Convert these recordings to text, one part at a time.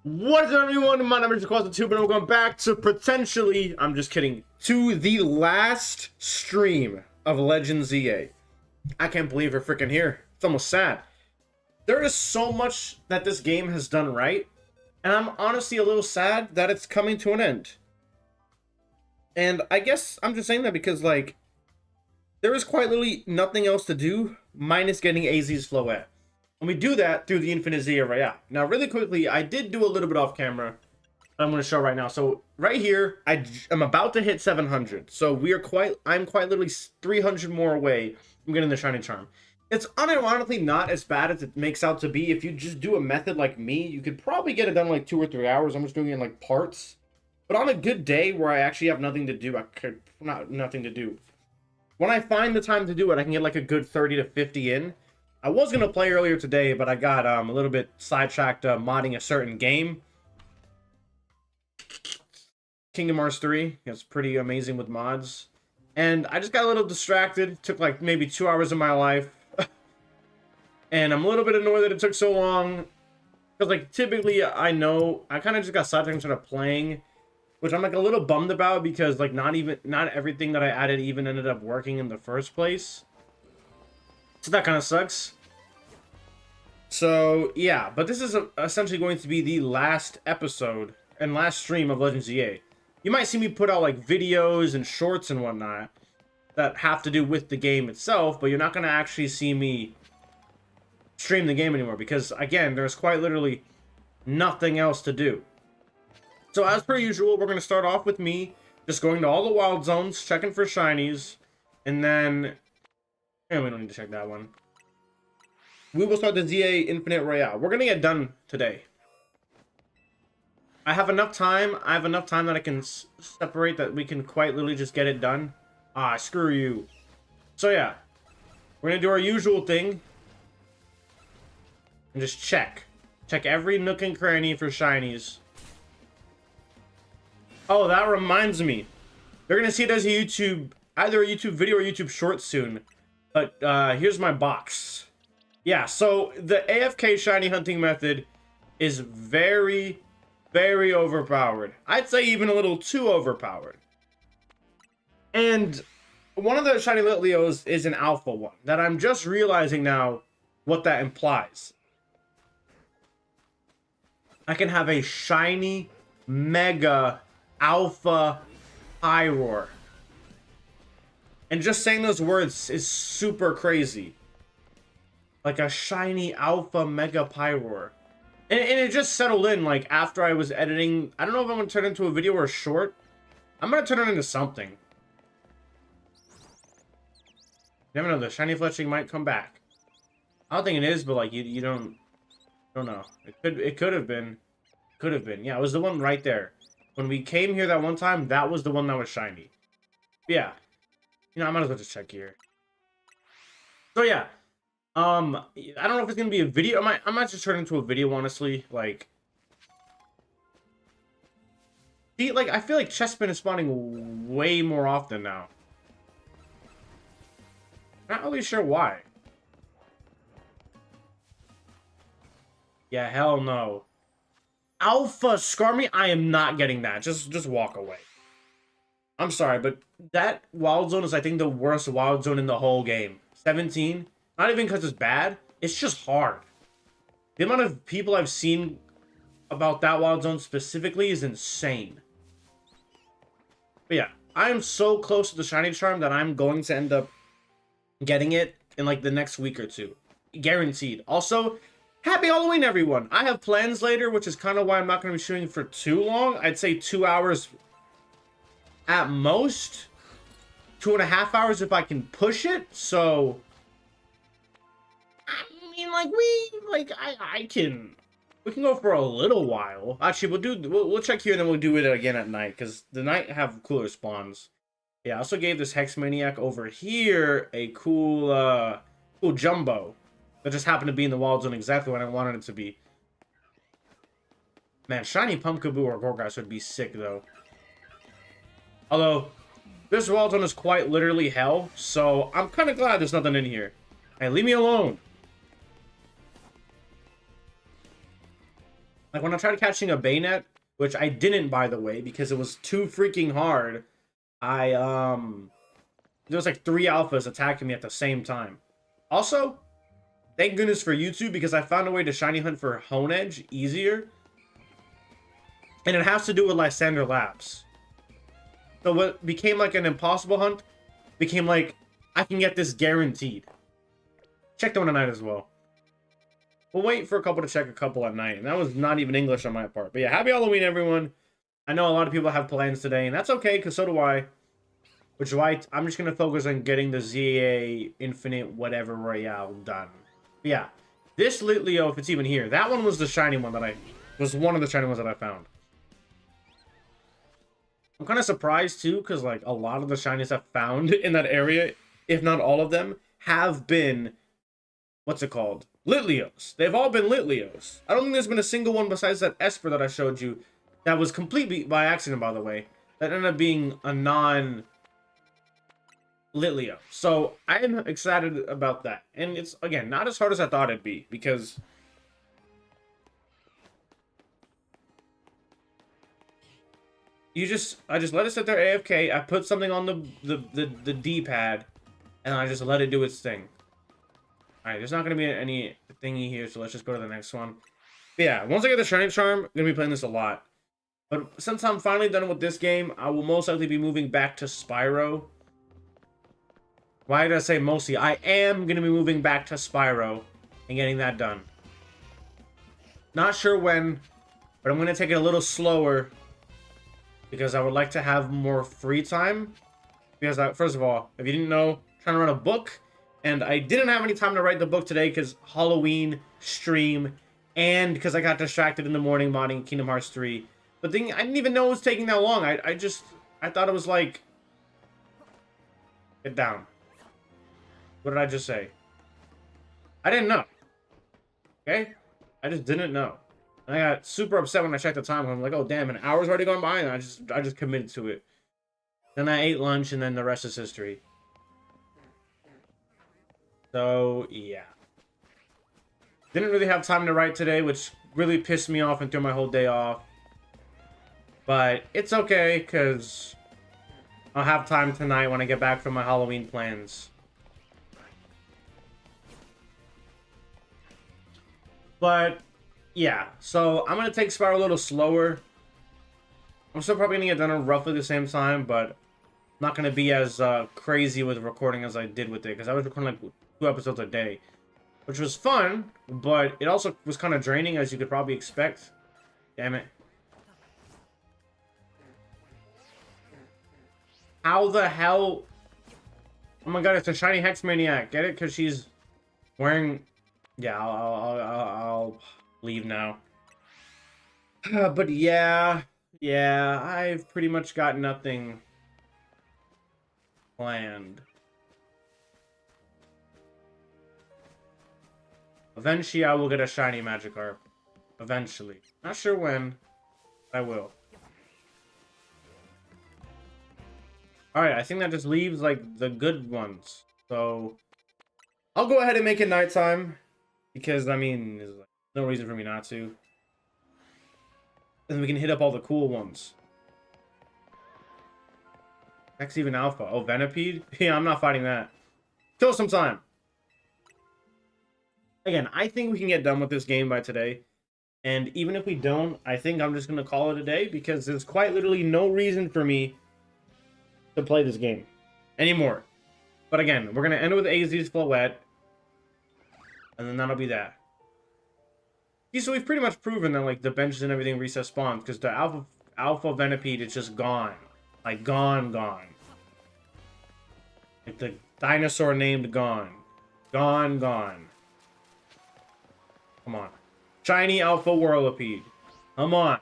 What is up, everyone? My name is Kalos, and we're going back to potentially, I'm just kidding, to the last stream of Legends ZA. I can't believe we're freaking here. It's almost sad. There is so much that this game has done right, and I'm honestly a little sad that it's coming to an end. And I guess I'm just saying that because, like, there is quite literally nothing else to do minus getting AZ's Floette. And we do that through the Infinite ZA Royale. Now, really quickly, I did do a little bit off camera. I'm going to show right now. So right here, I'm about to hit 700. So I'm quite literally 300 more away from getting the Shiny Charm. It's unironically not as bad as it makes out to be. If you just do a method like me, you could probably get it done in like 2 or 3 hours. I'm just doing it in like parts. But on a good day where I actually have nothing to do, nothing to do. When I find the time to do it, I can get like a good 30 to 50 in. I was going to play earlier today, but I got a little bit sidetracked modding a certain game. Kingdom Hearts 3. It's pretty amazing with mods. And I just got a little distracted. It took like maybe 2 hours of my life. And I'm a little bit annoyed that it took so long. Because like typically I kind of just got sidetracked and started playing. Which I'm like a little bummed about because like not everything that I added even ended up working in the first place. So that kind of sucks. So, yeah. But this is essentially going to be the last episode and last stream of Legends ZA. You might see me put out, like, videos and shorts and whatnot that have to do with the game itself, but you're not going to actually see me stream the game anymore because, again, there's quite literally nothing else to do. So, as per usual, we're going to start off with me just going to all the wild zones, checking for shinies, and then... And we don't need to check that one. We will start the ZA Infinite Royale. We're going to get done today. I have enough time. I have enough time that I can separate that we can quite literally just get it done. Ah, screw you. So yeah. We're going to do our usual thing. And just check. Check every nook and cranny for shinies. Oh, that reminds me. They're going to see it as either a YouTube video or YouTube short soon. But here's my box. Yeah, so the AFK shiny hunting method is very, very overpowered. I'd say even a little too overpowered. And one of the shiny Litleos is an alpha one that I'm just realizing now what that implies. I can have a shiny mega alpha Pyroar. And just saying those words is super crazy. Like a shiny alpha mega Pyroar. And it just settled in like after I was editing. I don't know if I'm going to turn it into a video or a short. I'm going to turn it into something. You never know, the shiny fletching might come back. I don't think it is, but like you don't know. It could have been. Could have been. Yeah, it was the one right there. When we came here that one time, that was the one that was shiny. Yeah. You know, I might as well just check here. So yeah, I don't know if it's gonna be a video. I might just turn it into a video, honestly. Like, see, like I feel like Chespin is spawning way more often now. Not really sure why. Yeah, hell no. Alpha Skarmy, I am not getting that. Just walk away. I'm sorry, but that wild zone is, I think, the worst wild zone in the whole game. 17. Not even because it's bad. It's just hard. The amount of people I've seen about that wild zone specifically is insane. But yeah, I am so close to the Shiny Charm that I'm going to end up getting it in, like, the next week or two. Guaranteed. Also, happy Halloween, everyone! I have plans later, which is kind of why I'm not going to be shooting for too long. I'd say 2 hours... at most 2.5 hours if I can push it. So I mean, like we can go for a little while. Actually, we'll check here and then we'll do it again at night because the night have cooler spawns. Yeah, I also gave this Hex Maniac over here a cool jumbo that just happened to be in the wild zone exactly when I wanted it to be. Man, shiny Pumpkaboo or Gorgas would be sick though. Although, this wild zone is quite literally hell, so I'm kind of glad there's nothing in here. Hey, leave me alone. Like when I tried catching a Bayonet, which I didn't, by the way, because it was too freaking hard. There was like 3 alphas attacking me at the same time. Also, thank goodness for YouTube, because I found a way to shiny hunt for Hone Edge easier. And it has to do with Lysander Labs. So what became like an impossible hunt became like, I can get this guaranteed. Check the one at night as well. We'll wait for a couple to check a couple at night. And that was not even English on my part. But yeah, happy Halloween, everyone. I know a lot of people have plans today, and that's okay, because so do I. Which is why I'm just going to focus on getting the ZA Infinite whatever Royale done. But yeah, this Litleo, if it's even here, that one was the shiny one that was one of the shiny ones that I found. I'm kind of surprised too, because like a lot of the shinies I've found in that area, if not all of them, have been, what's it called? Litleos. They've all been Litleos. I don't think there's been a single one besides that Esper that I showed you that was completely by accident, by the way, that ended up being a non Litleo. So I am excited about that. And it's, again, not as hard as I thought it'd be, because I just let it sit there AFK. I put something on the D-pad, and I just let it do its thing. Alright, there's not going to be any thingy here, so let's just go to the next one. But yeah, once I get the Shiny Charm, I'm going to be playing this a lot. But since I'm finally done with this game, I will most likely be moving back to Spyro. Why did I say mostly? I am going to be moving back to Spyro and getting that done. Not sure when, but I'm going to take it a little slower, because I would like to have more free time. Because, first of all, if you didn't know, I'm trying to write a book. And I didn't have any time to write the book today because Halloween stream. And because I got distracted in the morning modding Kingdom Hearts 3. But I didn't even know it was taking that long. I thought it was like... Get down. What did I just say? I didn't know. Okay? I just didn't know. And I got super upset when I checked the time. I'm like, oh damn, an hour's already gone by, and I just committed to it. Then I ate lunch, and then the rest is history. So yeah. Didn't really have time to write today, which really pissed me off and threw my whole day off. But it's okay, because I'll have time tonight when I get back from my Halloween plans. But yeah, so I'm going to take Spyro a little slower. I'm still probably going to get done at roughly the same time, but not going to be as crazy with recording as I did with it, because I was recording like 2 episodes a day, which was fun, but it also was kind of draining, as you could probably expect. Damn it. How the hell? Oh my god, it's a shiny Hex Maniac. Get it? Because she's wearing... Yeah, I'll leave now. But yeah, I've pretty much got nothing planned. Eventually, I will get a shiny Magikarp. Eventually. Not sure when, but I will. Alright, I think that just leaves, like, the good ones. So, I'll go ahead and make it nighttime. Because, I mean, there's like, no reason for me not to. And we can hit up all the cool ones. Next, even Alpha. Oh, Venipede? Yeah, I'm not fighting that. Kill some time. Again, I think we can get done with this game by today. And even if we don't, I think I'm just going to call it a day. Because there's quite literally no reason for me to play this game anymore. But again, we're going to end with AZ's Floette. And then that'll be that. Yeah, so we've pretty much proven that like the benches and everything reset spawns, because the alpha Venipede is just gone. Like gone. Like the dinosaur named Gone. Gone. Come on. Shiny Alpha Whirlipede. Come on.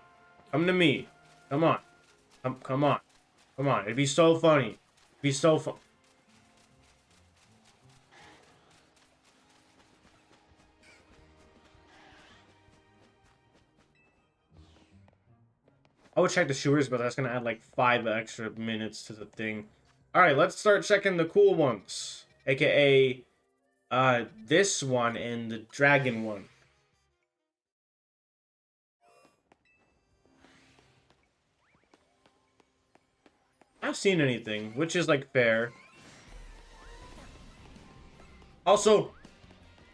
Come to me. Come on. Come on. Come on. It'd be so funny. It'd be so fun. I would check the shooters, but that's going to add like 5 extra minutes to the thing. Alright, let's start checking the cool ones. AKA, this one and the dragon one. I've seen anything, which is like fair. Also,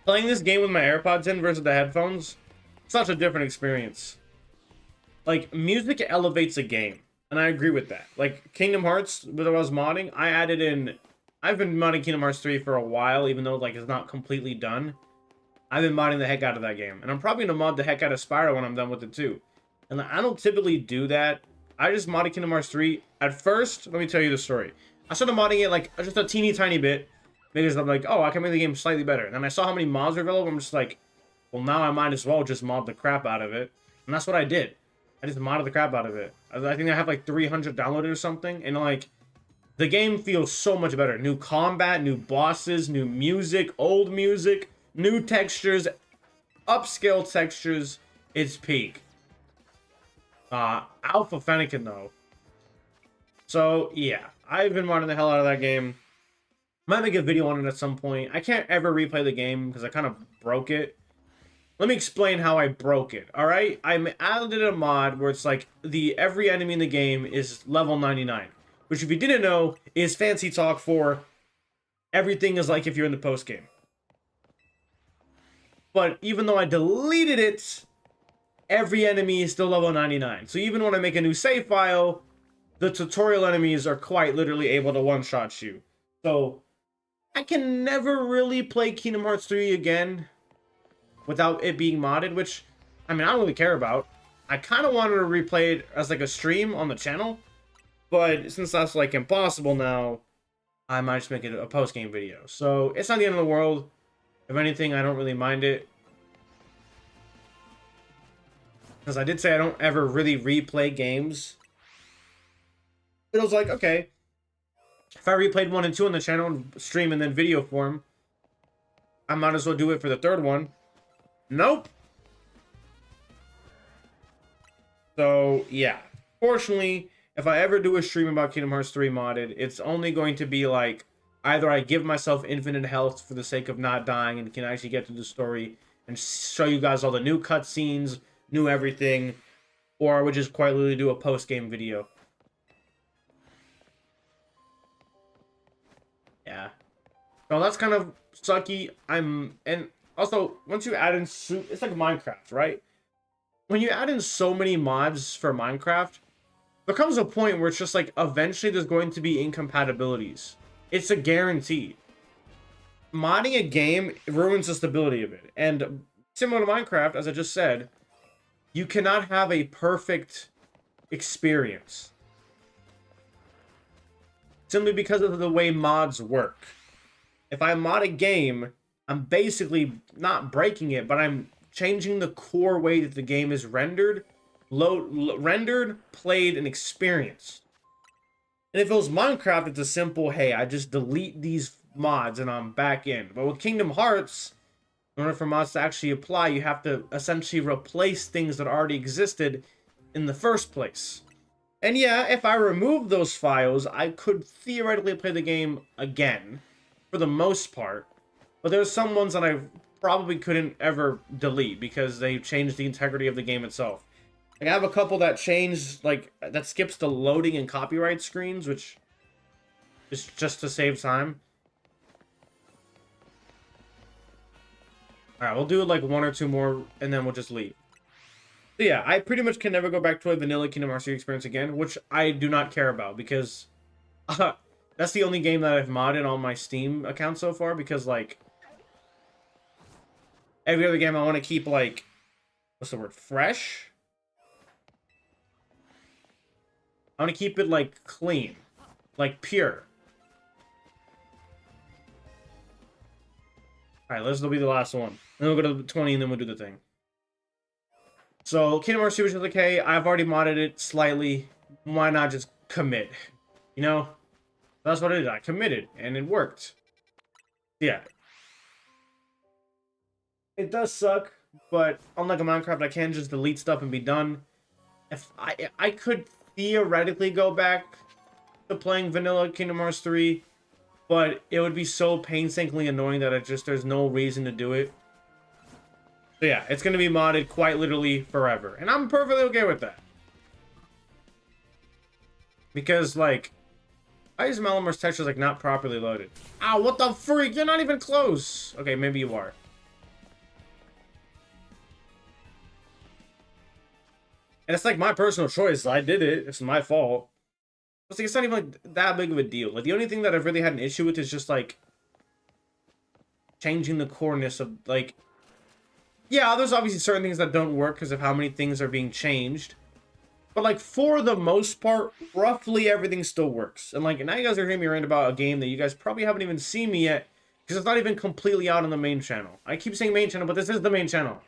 playing this game with my AirPods in versus the headphones, such a different experience. Like, music elevates a game, and I agree with that. Like, Kingdom Hearts, when I was modding, I added in... I've been modding Kingdom Hearts 3 for a while, even though, like, it's not completely done. I've been modding the heck out of that game. And I'm probably going to mod the heck out of Spyro when I'm done with it, too. And I don't typically do that. I just modded Kingdom Hearts 3. At first, let me tell you the story. I started modding it, like, just a teeny tiny bit. Because I'm like, oh, I can make the game slightly better. And then I saw how many mods are available. I'm just like, well, now I might as well just mod the crap out of it. And that's what I did. I just modded the crap out of it. I think I have like 300 downloaded or something. And like, the game feels so much better. New combat, new bosses, new music, old music, new textures, upscale textures. It's peak. Alpha Fennekin though. So yeah, I've been modding the hell out of that game. Might make a video on it at some point. I can't ever replay the game because I kind of broke it. Let me explain how I broke it, alright? I added a mod where it's like every enemy in the game is level 99. Which, if you didn't know, is fancy talk for everything is like if you're in the post game. But even though I deleted it, every enemy is still level 99. So even when I make a new save file, the tutorial enemies are quite literally able to one-shot you. So I can never really play Kingdom Hearts 3 again without it being modded, which, I mean, I don't really care about. I kind of wanted to replay it as like a stream on the channel, but since that's like impossible now, I might just make it a post-game video. So it's not the end of the world. If anything, I don't really mind it. Because I did say I don't ever really replay games. But I was like, okay, if I replayed 1 and 2 on the channel and stream and then video form, I might as well do it for the third one. Nope. So, yeah. Fortunately, if I ever do a stream about Kingdom Hearts 3 modded, it's only going to be like, either I give myself infinite health for the sake of not dying and can actually get to the story and show you guys all the new cutscenes, new everything, or I would just quite literally do a post-game video. Yeah. So that's kind of sucky. And also, once you add in it's like Minecraft, right? When you add in so many mods for Minecraft, there comes a point where it's just like, eventually there's going to be incompatibilities. It's a guarantee. Modding a game ruins the stability of it. And similar to Minecraft, as I just said, you cannot have a perfect experience. Simply because of the way mods work. If I mod a game, I'm basically not breaking it, but I'm changing the core way that the game is rendered, rendered, played, and experienced. And if it was Minecraft, it's a simple, hey, I just delete these mods and I'm back in. But with Kingdom Hearts, in order for mods to actually apply, you have to essentially replace things that already existed in the first place. And yeah, if I remove those files, I could theoretically play the game again, for the most part. But there's some ones that I probably couldn't ever delete because they changed the integrity of the game itself. Like, I have a couple that changed, like, that skips the loading and copyright screens, which is just to save time. Alright, we'll do like 1 or 2 more, and then we'll just leave. So yeah, I pretty much can never go back to a vanilla Kingdom Hearts experience again, which I do not care about, because that's the only game that I've modded on my Steam account so far, because, like, every other game I want to keep, like, what's the word, fresh? I want to keep it, like, clean. Like, pure. Alright, this will be the last one. Then we'll go to 20 and then we'll do the thing. So, Kingdom Hearts 2 was like, hey, I've already modded it slightly. Why not just commit? You know? That's what it is. I committed, and it worked. Yeah. It does suck, but unlike a Minecraft, I can just delete stuff and be done. If I could theoretically go back to playing vanilla Kingdom Hearts 3, but it would be so painstakingly annoying that there's no reason to do it. So yeah, it's going to be modded quite literally forever. And I'm perfectly okay with that. Because, like, Why is Malamar's textures like not properly loaded? Ow, what the freak? You're not even close. Okay, maybe you are. And it's like my personal choice. I did it. It's my fault. It's like it's not even like that big of a deal. Like the only thing that I've really had an issue with is just like changing the coreness of like. Yeah, there's obviously certain things that don't work because of how many things are being changed. But like for the most part, roughly everything still works. And like now you guys are hearing me rant about a game that you guys probably haven't even seen me yet because it's not even completely out on the main channel. I keep saying main channel, but this is the main channel.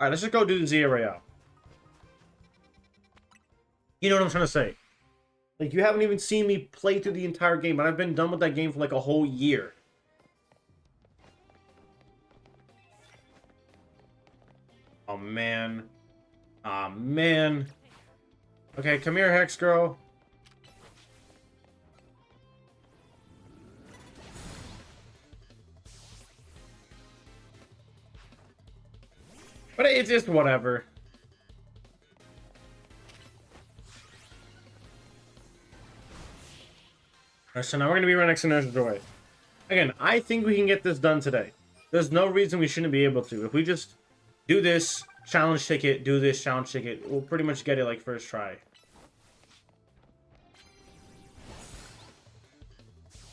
Alright, let's just go do the Zia Royale. You know what I'm trying to say? Like, you haven't even seen me play through the entire game, and I've been done with that game for like a whole year. Oh, man. Aw, man. Okay, come here, Hex Girl. But it's just whatever. Alright, so now we're going to be right next to Nurse Joy. Again, I think we can get this done today. There's no reason we shouldn't be able to. If we just do this, challenge ticket, do this, challenge ticket, we'll pretty much get it like first try.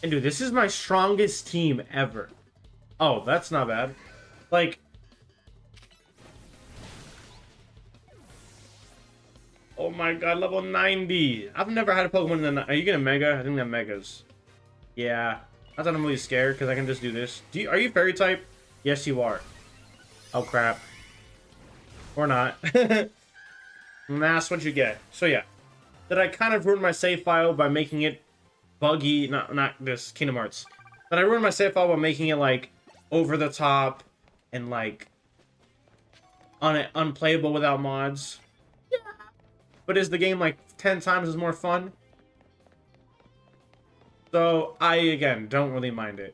And dude, this is my strongest team ever. Oh, that's not bad. Like... Oh my god, level 90. I've never had a Pokemon in the... Are you getting Mega? I think they're Megas. Yeah. I thought I'm really scared because I can just do this. Are you Fairy type? Yes, you are. Oh, crap. Or not. And that's what you get. So, yeah. Did I kind of ruin my save file by making it buggy? Not this, Kingdom Hearts. But I ruined my save file by making it, like, over the top and, like, unplayable without mods. But is the game like 10 times as more fun? So I, again, don't really mind it.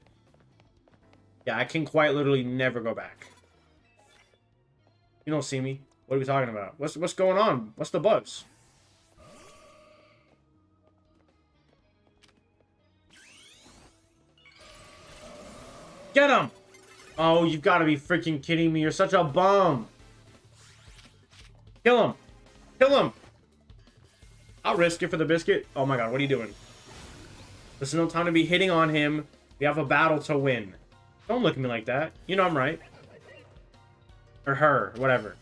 Yeah, I can quite literally never go back. You don't see me. What are we talking about? What's going on? What's the buzz? Get him! Oh, you've got to be freaking kidding me. You're such a bum. Kill him. Kill him. I'll risk it for the biscuit. Oh my god, what are you doing? There's no time to be hitting on him. We have a battle to win. Don't look at me like that. You know I'm right. Or her, whatever.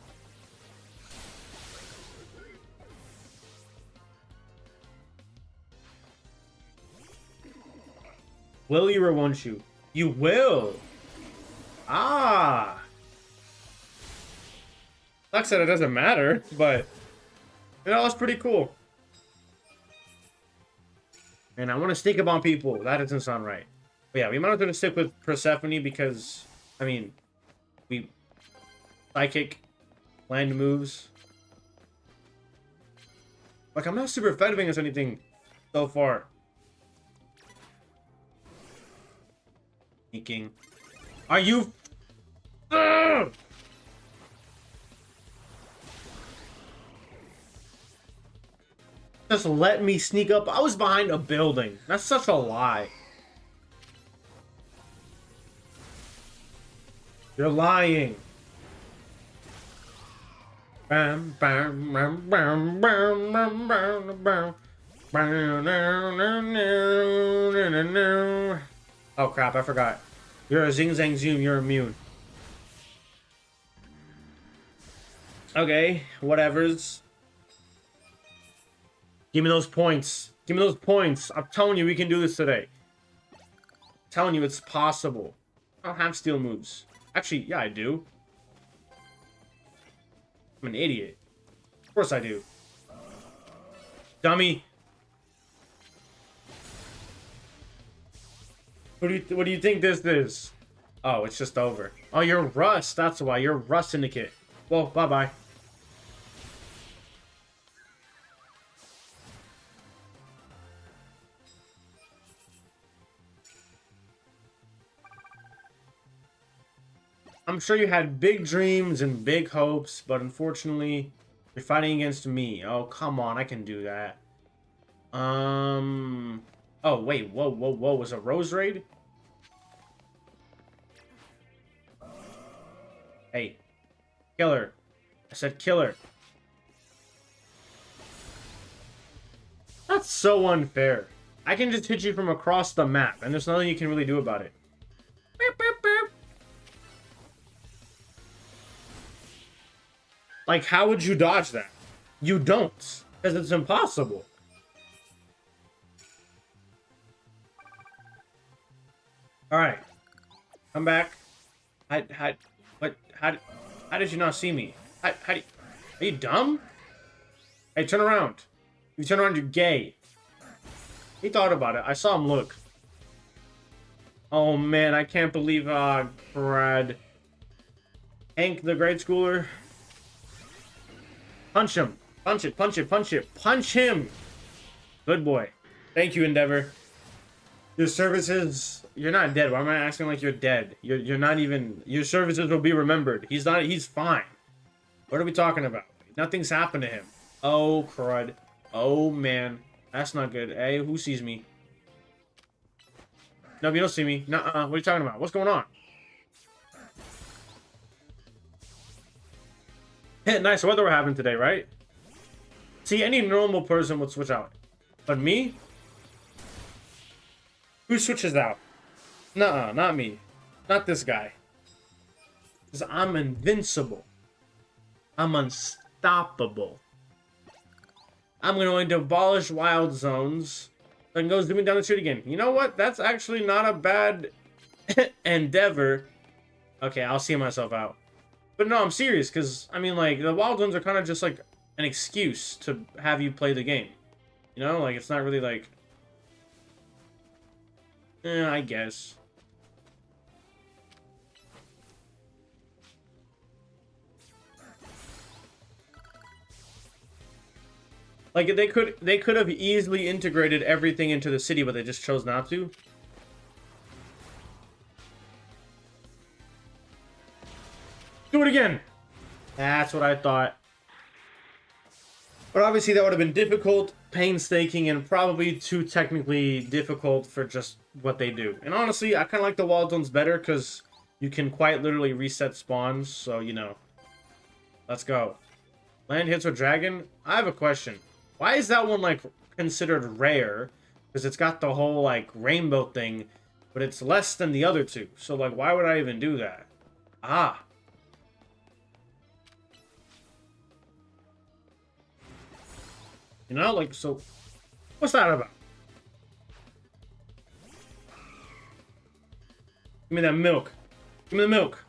Will you or won't you? You will. Ah. Sucks that it doesn't matter, but you know, that's pretty cool. And I want to sneak up on people. That doesn't sound right. But yeah, we might have to stick with Persephone because, I mean, we psychic land moves. Like, I'm not super effective against anything so far. Sneaking. Are you? Ugh! Just let me sneak up. I was behind a building. That's such a lie. You're lying. Bam, bam, bam, bam, bam, bam, bam, bam. Oh crap, I forgot. You're a Zing Zang Zoom, you're immune. Okay, whatevers. Give me those points. Give me those points. I'm telling you, we can do this today. I'm telling you, it's possible. I don't have steel moves. Actually, yeah, I do. I'm an idiot. Of course I do. Dummy. What do you think this is? Oh, it's just over. Oh, you're Rust. That's why. You're Rust Syndicate. Well, bye-bye. I'm sure you had big dreams and big hopes, but unfortunately, you're fighting against me. Oh, come on, I can do that. Oh, wait. Whoa, whoa, whoa. Was it Rose Raid? Hey. Killer. I said killer. That's so unfair. I can just hit you from across the map, and there's nothing you can really do about it. Beep, beep, beep. Like, how would you dodge that? You don't, because it's impossible. All right, come back. How did you not see me? Are you dumb? Hey, turn around. You turn around, you're gay. He thought about it. I saw him look. Oh man, I can't believe Brad. Hank, the grade schooler. Punch him. Punch it, punch it, punch it. Punch him. Good boy. Thank you, Endeavor. Your services... You're not dead. Why am I asking like you're dead? You're not even... Your services will be remembered. He's not... He's fine. What are we talking about? Nothing's happened to him. Oh, crud. Oh, man. That's not good. Hey, who sees me? No, you don't see me. Nuh-uh. What are you talking about? What's going on? Hey, nice weather we're having today, right? See, any normal person would switch out. But me? Who switches out? Nuh-uh, not me. Not this guy. Because I'm invincible. I'm unstoppable. I'm going to abolish wild zones. Then go zooming down the street again. You know what? That's actually not a bad endeavor. Okay, I'll see myself out. But no, I'm serious, because, I mean, like, the wild zones are kind of just, like, an excuse to have you play the game. You know? Like, it's not really, like... I guess. Like, they could have easily integrated everything into the city, but they just chose not to. Do it again! That's what I thought. But obviously that would have been difficult, painstaking, and probably too technically difficult for just what they do. And honestly, I kind of like the wall zones better because you can quite literally reset spawns, so, you know. Let's go. Land hits with dragon? I have a question. Why is that one, like, considered rare? Because it's got the whole, like, rainbow thing, but it's less than the other two. So, like, why would I even do that? Ah. You know, like, so... What's that about? Give me that milk. Give me the milk.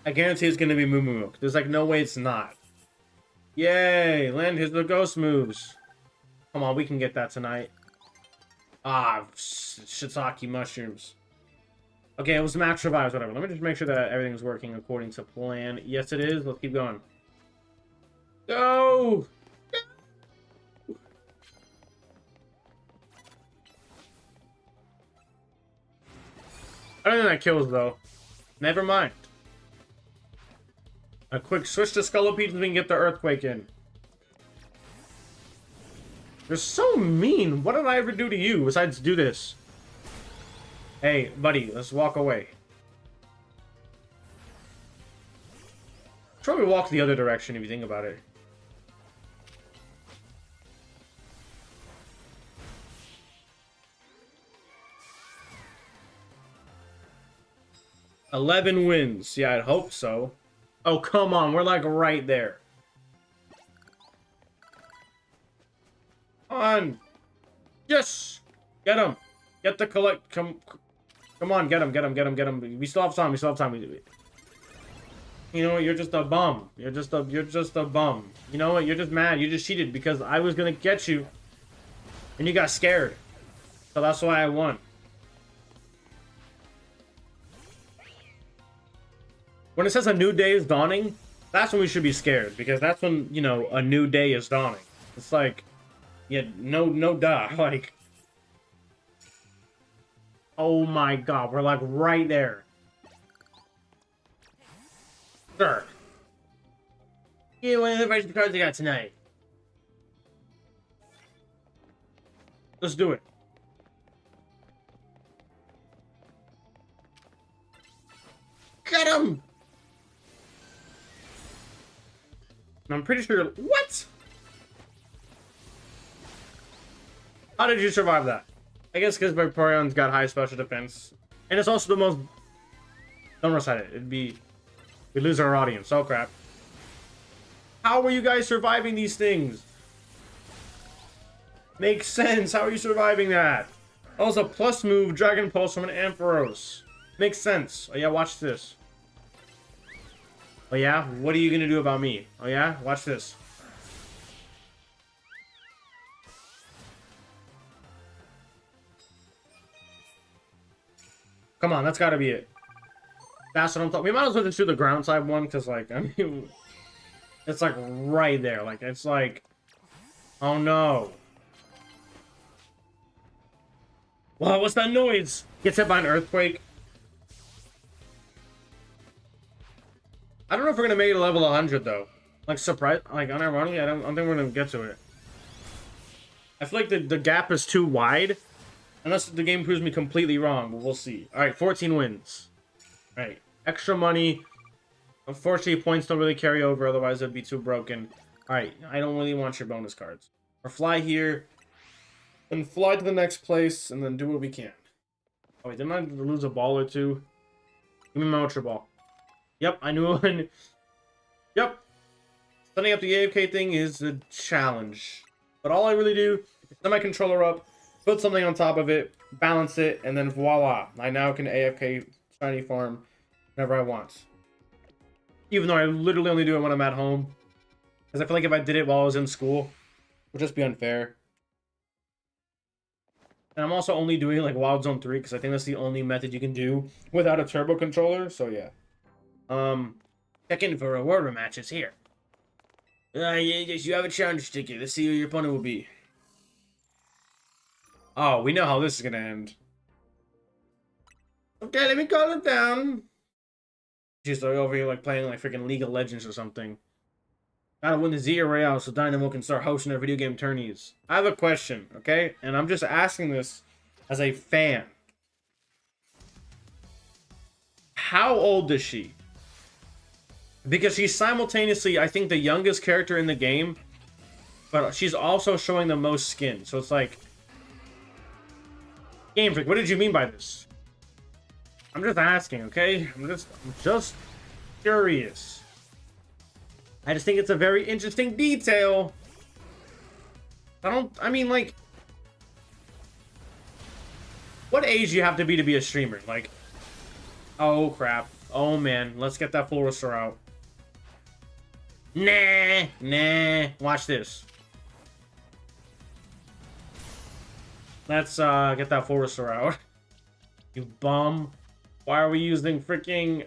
I guarantee it's going to be Moo Moo Milk. There's like no way it's not. Yay! Land his the ghost moves. Come on, we can get that tonight. Ah, shiitake mushrooms. Okay, it was max revives, whatever. Let me just make sure that everything's working according to plan. Yes, it is. Let's keep going. Go! I don't think that kills, though. Never mind. A quick switch to Scolipede so we can get the Earthquake in. You're so mean. What did I ever do to you besides do this? Hey, buddy, let's walk away. Probably walk the other direction if you think about it. $11 wins. Yeah, I'd hope so. Oh, come on. We're like right there. On. Yes. Get him. Get the collect. Come on. Get him. Get him. Get him. Get him. We still have time. We still have time. You know what? You're just a bum. You're just a bum. You know what? You're just mad. You just cheated because I was going to get you. And you got scared. So that's why I won. When it says a new day is dawning, that's when we should be scared. Because that's when, you know, a new day is dawning. It's like, yeah, no duh. Like, oh my god, we're like right there. Sure. Yeah, one of the first cards I got tonight. Let's do it. Get him! I'm pretty sure. What? How did you survive that? I guess because Vaporeon's got high special defense. And it's also the most... Don't recite it. It'd be... We lose our audience. Oh, crap. How are you guys surviving these things? Makes sense. How are you surviving that? Also, plus move, Dragon Pulse from an Ampharos. Makes sense. Oh, yeah, watch this. Oh, yeah? What are you going to do about me? Oh, yeah? Watch this. Come on, that's got to be it. That's what I'm talking. We might as well just do the ground type one, because, like, I mean, it's, like, right there. Like, it's, like, oh, no. Wow, what's that noise? Gets hit by an earthquake. I don't know if we're gonna make it to level 100 though. Like surprise, like unironically, I don't think we're gonna get to it. I feel like the gap is too wide, unless the game proves me completely wrong. But we'll see. All right, 14 wins. All right, extra money. Unfortunately, points don't really carry over. Otherwise, it'd be too broken. All right, I don't really want your bonus cards. Or fly here, and fly to the next place, and then do what we can. Oh wait, didn't I lose a ball or two? Give me my Ultra Ball. Yep, I knew one. Yep. Setting up the AFK thing is a challenge. But all I really do is set my controller up, put something on top of it, balance it, and then voila. I now can AFK shiny farm whenever I want. Even though I literally only do it when I'm at home. Because I feel like if I did it while I was in school, it would just be unfair. And I'm also only doing like Wild Zone 3 because I think that's the only method you can do without a turbo controller. So yeah. Check in for reward matches here. Yes, you have a challenge ticket. Let's see who your opponent will be. Oh, we know how this is gonna end. Okay, let me call it down. She's like over here like playing like freaking League of Legends or something. Gotta win the Zia Royale so Dynamo can start hosting their video game tourneys. I have a question, okay? And I'm just asking this as a fan. How old is she? Because she's simultaneously, I think, the youngest character in the game, but she's also showing the most skin. So it's like, Game Freak, what did you mean by this? I'm just asking, okay? I'm just curious. I just think it's a very interesting detail. I mean, like, what age do you have to be a streamer? Like, oh crap. Oh man, let's get that full restore out. Nah. Watch this. Let's get that full restore out. You bum. Why are we using freaking...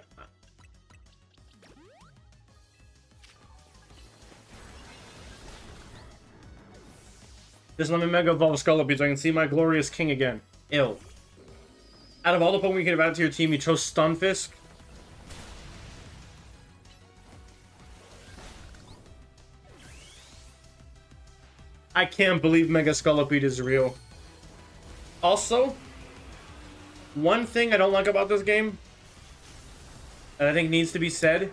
Just let me Mega Evolve Scolipede so I can see my glorious king again. Ill. Out of all the Pokemon you could have added to your team, you chose Stunfisk? I can't believe Mega Scolipede is real. Also, one thing I don't like about this game that I think needs to be said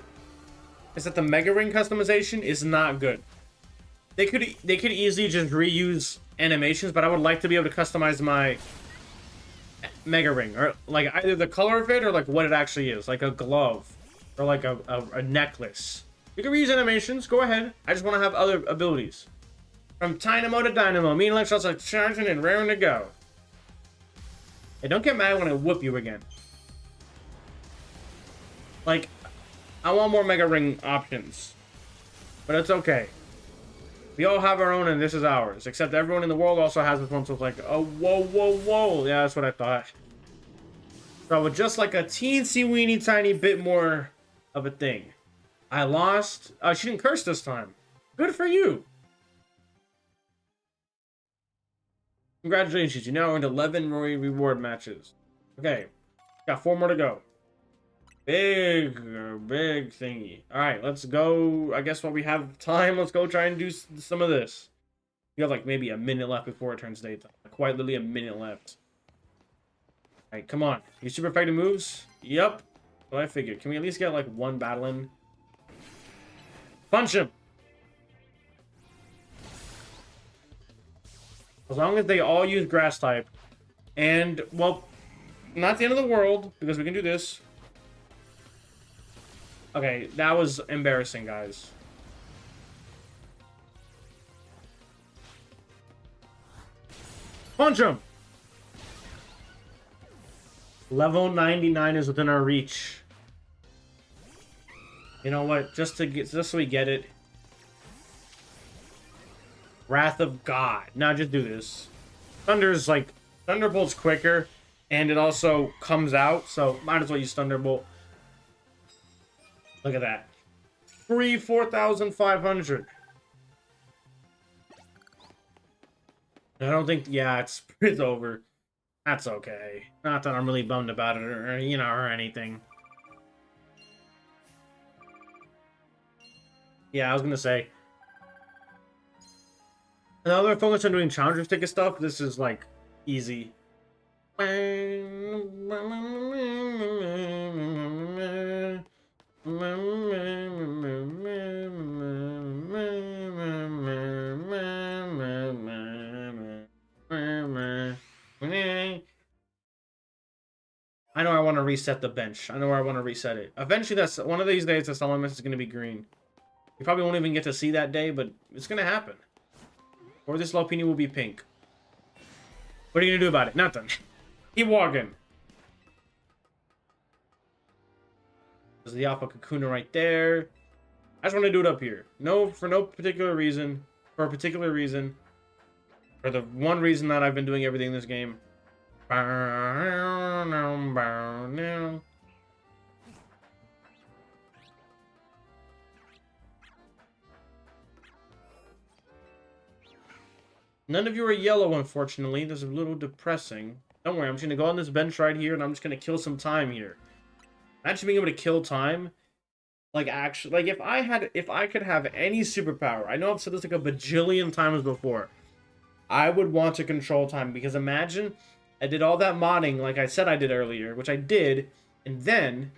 is that the Mega Ring customization is not good. They could easily just reuse animations, but I would like to be able to customize my Mega Ring, or like either the color of it or like what it actually is, like a glove or like a necklace. You can reuse animations, go ahead. I just want to have other abilities. From Dynamo to Dynamo, me and Electros are charging and raring to go. Hey, don't get mad when I whoop you again. Like, I want more Mega Ring options. But it's okay. We all have our own and this is ours. Except everyone in the world also has this one, so it's like, oh, whoa. Yeah, that's what I thought. So with just like a teensy weeny tiny bit more of a thing. I lost. She didn't curse this time. Good for you. Congratulations, you now earned 11 Roy reward matches. Okay, got 4 more to go. Big, big thingy. All right, let's go. I guess while we have time, let's go try and do some of this. We have like maybe a minute left before it turns daytime. Quite literally a minute left. All right, come on. You super effective moves? Yep. Well, I figured. Can we at least get like one battle in? Punch him! As long as they all use grass type. And, well, not the end of the world, because we can do this. Okay, that was embarrassing, guys. Punch him! Level 99 is within our reach. You know what? Just so we get it. Wrath of God. Now just do this. Thunder's like Thunderbolt's quicker, and it also comes out, so might as well use Thunderbolt. Look at that. Free 4,500. I don't think, yeah, it's over. That's okay. Not that I'm really bummed about it or you know, or anything. Yeah, I was gonna say. Now that we're focused on doing challengers ticket stuff, this is like easy. I know I want to reset the bench. I know where I want to reset it. Eventually, that's one of these days, the Salamis is going to be green. You probably won't even get to see that day, but it's going to happen. Or this Lopini will be pink. What are you going to do about it? Nothing. Keep walking. There's the Alpha Kakuna right there. I just want to do it up here. No, for no particular reason. For a particular reason. For the one reason that I've been doing everything in this game. None of you are yellow, unfortunately. That's a little depressing. Don't worry, I'm just going to go on this bench right here, and I'm just going to kill some time here. Actually being able to kill time, like, actually, like, if I could have any superpower, I know I've said this like a bajillion times before, I would want to control time, because imagine I did all that modding like I said I did earlier, which I did, and then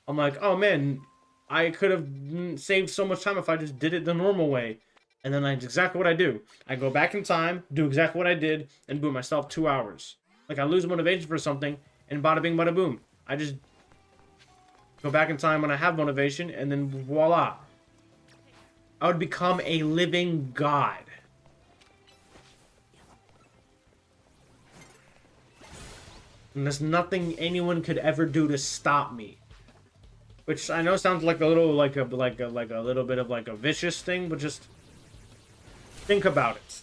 I'm like, oh man, I could have saved so much time if I just did it the normal way. And then that's exactly what I do. I go back in time, do exactly what I did, and boom, myself 2 hours. Like, I lose motivation for something, and bada bing, bada boom. I just go back in time when I have motivation, and then voila. I would become a living god. And there's nothing anyone could ever do to stop me. Which I know sounds like a little like a little bit of like a vicious thing, but just think about it.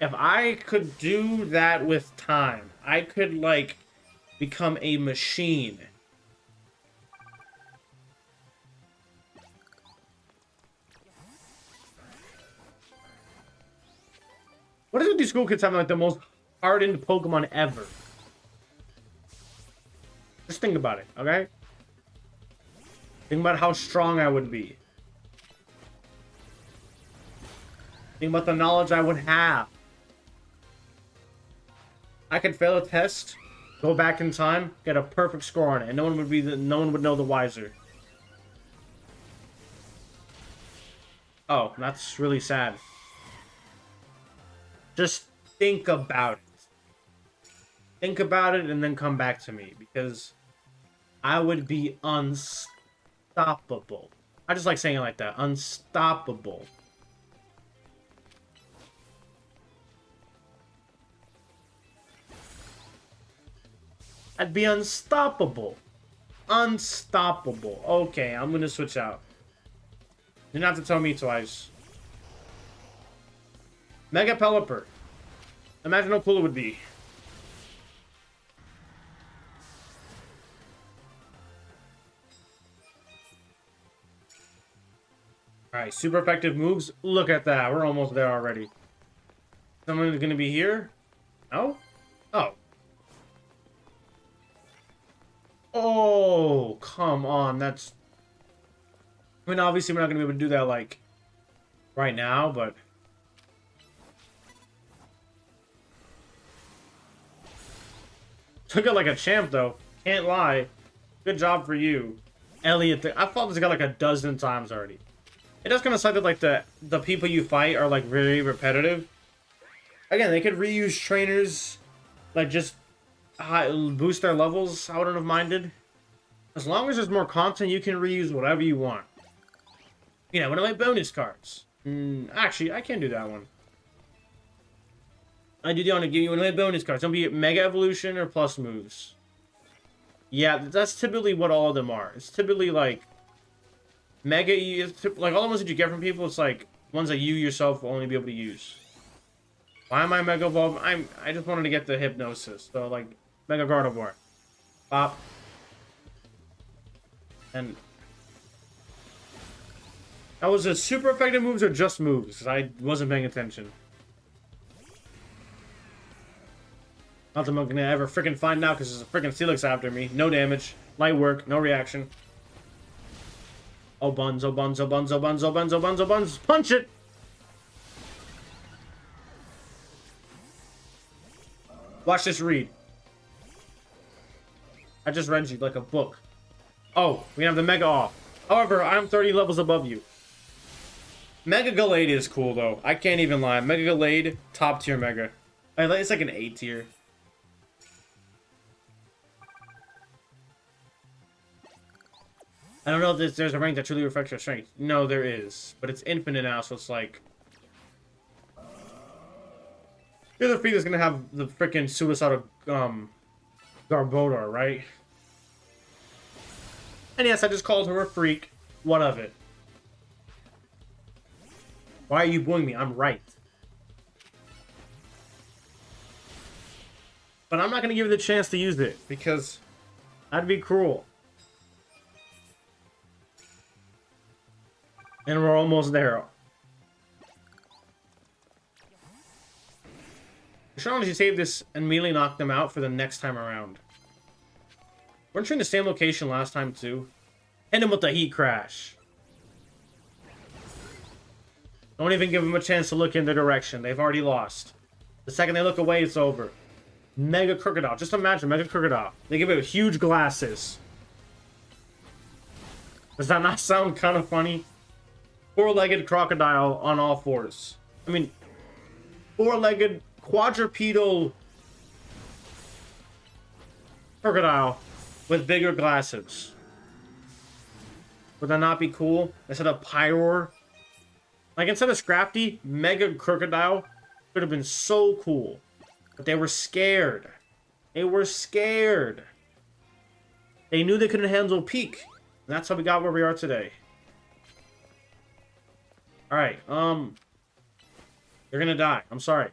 If I could do that with time, I could like become a machine. What is it with these school kids having like the most hardened Pokemon ever? Just think about it, okay? Think about how strong I would be. Think about the knowledge I would have. I could fail a test, go back in time, get a perfect score on it, and no one would know the wiser. Oh, that's really sad. Just think about it. Think about it and then come back to me, because I would be unstoppable. I just like saying it like that. Unstoppable. I'd be unstoppable. Unstoppable. Okay, I'm gonna switch out. You don't have to tell me twice. Mega Pelipper. Imagine how cool it would be. Alright, super effective moves. Look at that. We're almost there already. Someone's gonna be here? No? Oh. come on, that's... I mean, obviously we're not going to be able to do that, like, right now, but... Took it like a champ, though. Can't lie. Good job for you. Elliot, I fought this guy like a dozen times already. It does kind of suck that, like, the people you fight are, like, very repetitive. Again, they could reuse trainers, like, just boost their levels. I wouldn't have minded. As long as there's more content, you can reuse whatever you want. You know, one of my bonus cards. Actually, I can't do that one. I do want to give you one of my bonus cards. Don't be Mega Evolution or Plus moves. Yeah, that's typically what all of them are. It's typically like Mega, like all the ones that you get from people. It's like ones that you yourself will only be able to use. Why am I Mega Evolve? I just wanted to get the Hypnosis. So like Mega Gardevoir, pop, and that was a super effective moves or just moves? Because I wasn't paying attention. Not that I'm gonna ever freaking find out because there's a freaking Steelix after me. No damage, light work, no reaction. Oh buns, oh buns, oh buns, oh buns, oh buns, oh buns, oh buns. Punch it! Watch this read. I just read you like a book. Oh, we have the Mega off. However, I'm 30 levels above you. Mega Gallade is cool though. I can't even lie. Mega Gallade, top tier Mega. It's like an A tier. I don't know if there's a rank that truly reflects your strength. No, there is. But it's infinite now, so it's like... You're the freak that's gonna have the freaking suicidal, Garbodor, right? And yes, I just called her a freak. What of it? Why are you booing me? I'm right. But I'm not gonna give you the chance to use it, because that'd be cruel. And we're almost there. I should honestly save this and immediately knock them out for the next time around. Weren't you in the same location last time too? Hit him with the Heat Crash. Don't even give them a chance to look in their direction. They've already lost. The second they look away, it's over. Mega Crocodile. Just imagine Mega Crocodile. They give it huge glasses. Does that not sound kind of funny? Four-legged crocodile on all fours. I mean, four-legged quadrupedal crocodile with bigger glasses. Would that not be cool? Instead of Pyroar? Like, instead of Scrafty, Mega Crocodile could have been so cool. But they were scared. They were scared. They knew they couldn't handle Peak. And that's how we got where we are today. Alright, you're gonna die. I'm sorry.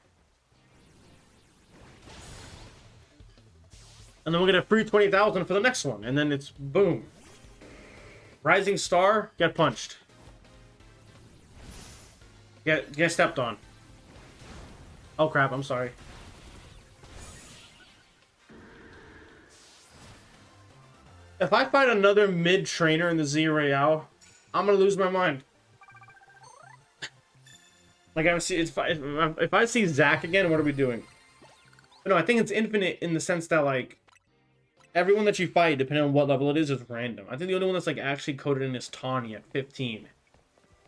And then we'll get a free 20,000 for the next one. And then it's boom. Rising Star, get punched. Get stepped on. Oh crap, I'm sorry. If I find another mid-trainer in the Z Royale, I'm gonna lose my mind. Like, if I see Zach again, what are we doing? But no, I think it's infinite in the sense that, like, everyone that you fight, depending on what level it is random. I think the only one that's, like, actually coded in is Tawny at 15.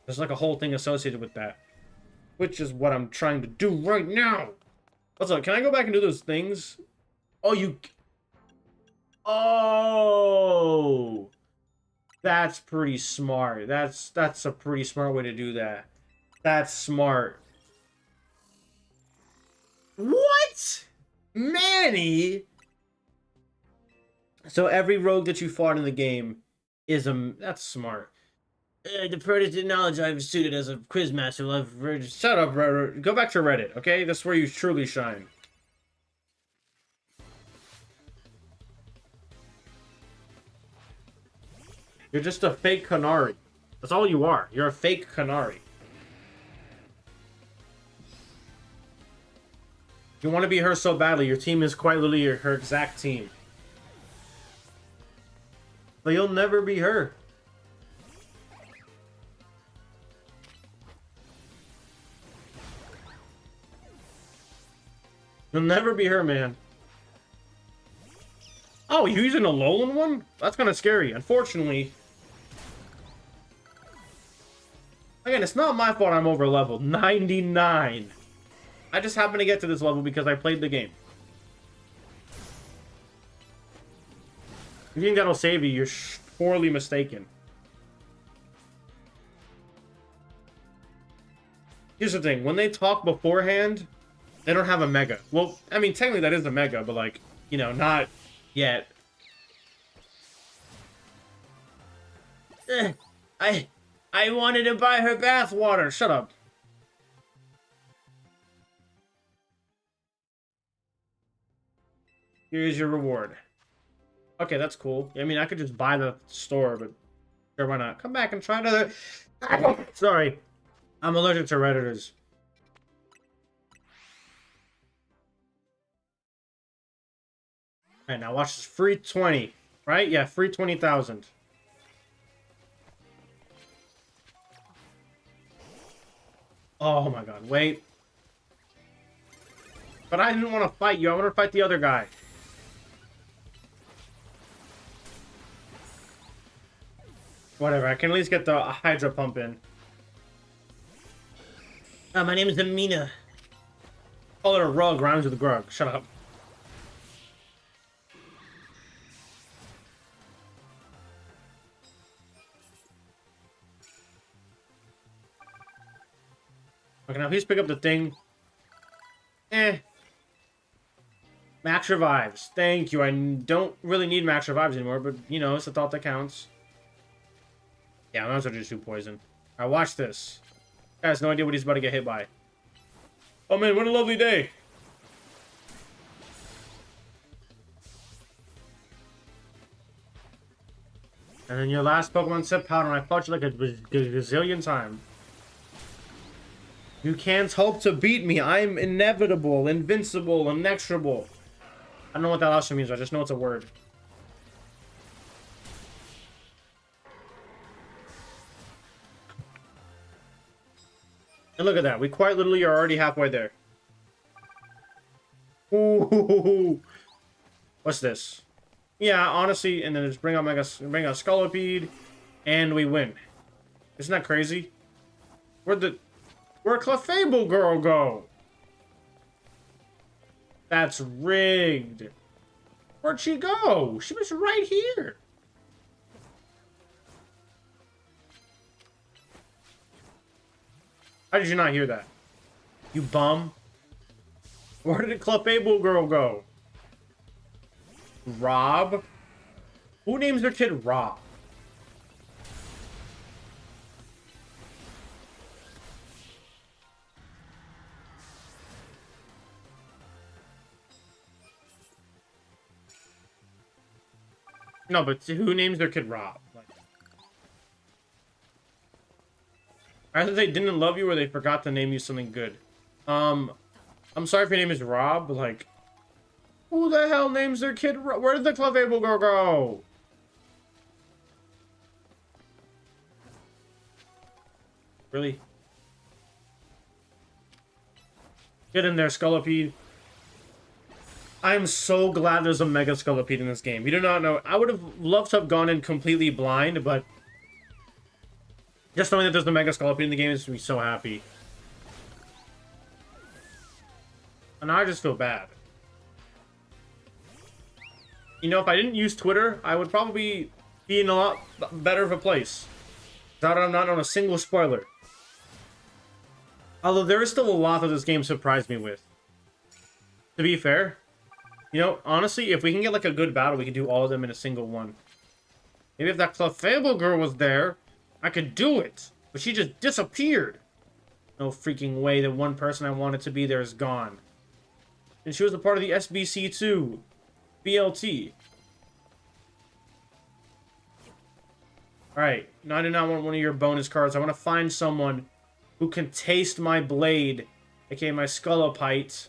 There's, like, a whole thing associated with that. Which is what I'm trying to do right now. Also, can I go back and do those things? Oh, you... Oh! That's pretty smart. That's a pretty smart way to do that. That's smart. What? Manny? So every rogue that you fought in the game is a... That's smart. The predator knowledge I've suited as a quizmaster will have... Shut up, Reddit. Go back to Reddit, okay? That's where you truly shine. You're just a fake Canary. That's all you are. You're a fake Canary. You want to be her so badly. Your team is quite literally her exact team. But you'll never be her. You'll never be her, man. Oh, you're using a Alolan one? That's kind of scary. Unfortunately. Again, it's not my fault I'm over leveled. 99. I just happened to get to this level because I played the game. If you think that'll save you, you're poorly mistaken. Here's the thing. When they talk beforehand, they don't have a Mega. Well, I mean, technically that is a Mega, but like, you know, not yet. I wanted to buy her bathwater. Shut up. Here's your reward. Okay, that's cool. I mean, I could just buy the store, but sure, why not? Come back and try another. Sorry. I'm allergic to Redditors. Alright, now watch this. Free 20. Right? Yeah, free 20,000. Oh my god, wait. But I didn't want to fight you. I want to fight the other guy. Whatever, I can at least get the Hydra pump in. My name is Amina. Call it a rug, rhymes with grug. Shut up. Okay, now please pick up the thing. Max revives. Thank you. I don't really need max revives anymore, but, you know, it's the thought that counts. Yeah, I might as well just do poison. Alright, watch this. Guy has no idea what he's about to get hit by. Oh man, what a lovely day. And then your last Pokemon set powder, and I fought you like a gazillion times. You can't hope to beat me. I'm inevitable, invincible, inexorable. I don't know what that last one means, I just know it's a word. And look at that. We quite literally are already halfway there. Ooh. What's this? Yeah, honestly, and then just bring out Scolipede, and we win. Isn't that crazy? Where'd Clefable Girl go? That's rigged. Where'd she go? She was right here. How did you not hear that? You bum. Where did Clefable Girl go? Rob? Who names their kid Rob? No, but who names their kid Rob? Like, either they didn't love you or they forgot to name you something good. I'm sorry if your name is Rob, but like, who the hell names their kid Rob? Where did the Clefable Girl go? Really? Get in there, Scolipede. I am so glad there's a Mega Scolipede in this game. You do not know. I would have loved to have gone in completely blind, but just knowing that there's the Mega Scolipede in the game makes me so happy. And I just feel bad. You know, if I didn't use Twitter, I would probably be in a lot better of a place. Now that I'm not on a single spoiler. Although there is still a lot that this game surprised me with. To be fair, you know, honestly, if we can get like a good battle, we can do all of them in a single one. Maybe if that Clefable Girl was there, I could do it. But she just disappeared. No freaking way that one person I wanted to be there is gone. And she was a part of the SBC too. BLT. Alright, now I do not want one of your bonus cards. I want to find someone who can taste my blade, aka my Scolipite.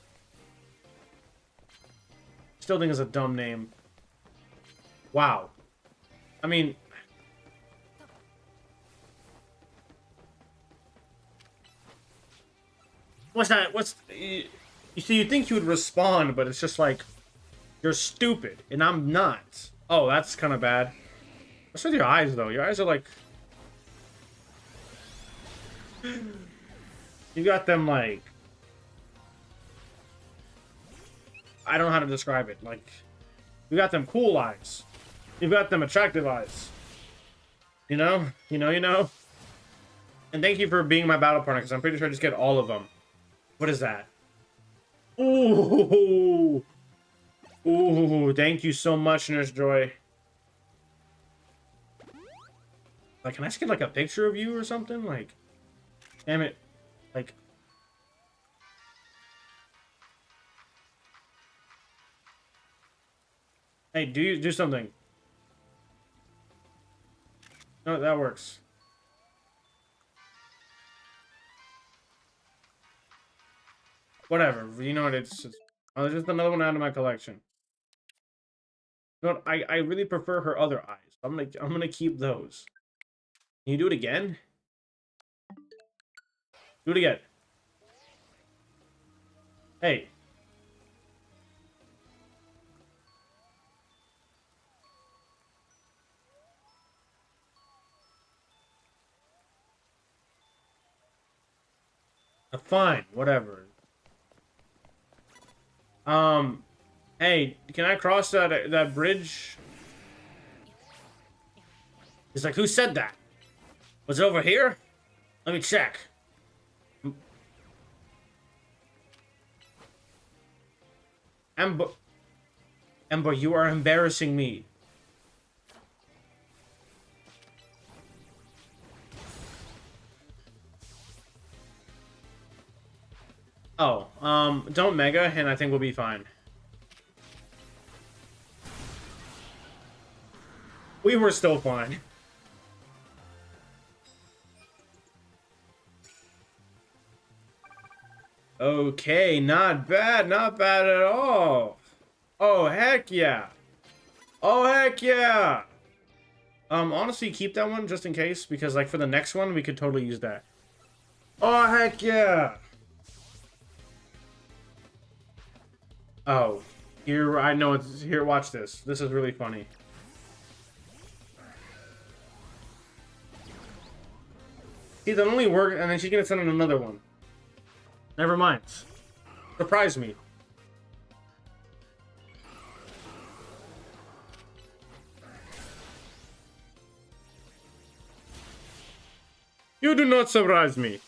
Still think it's a dumb name. Wow. I mean, what's that? You see, you think you would respond, but it's just like, you're stupid, and I'm not. Oh, that's kind of bad. What's with your eyes, though? Your eyes are like... You got them, like... I don't know how to describe it. Like, you got them cool eyes. You've got them attractive eyes. You know? You know? And thank you for being my battle partner, because I'm pretty sure I just get all of them. What is that? Ooh! Ooh, thank you so much, Nurse Joy. Like, can I just get, like, a picture of you or something? Like, damn it. Like... Hey, do something. No, that works. Whatever. You know what? It's oh, there's just another one out of my collection. You know what? I really prefer her other eyes. I'm gonna keep those. Can you do it again? Do it again. Hey. Fine, whatever. Hey, can I cross that bridge? He's like, who said that? Was it over here? Let me check. Ember, you are embarrassing me. Oh, don't mega, and I think we'll be fine. We were still fine. Okay, not bad at all. Oh, heck yeah. Oh, heck yeah. Honestly, keep that one just in case, because, like, for the next one, we could totally use that. Oh, heck yeah. Oh, here, I know it's here. Watch this. This is really funny. See, that only worked, and then she's gonna send in another one. Never mind. Surprise me. You do not surprise me.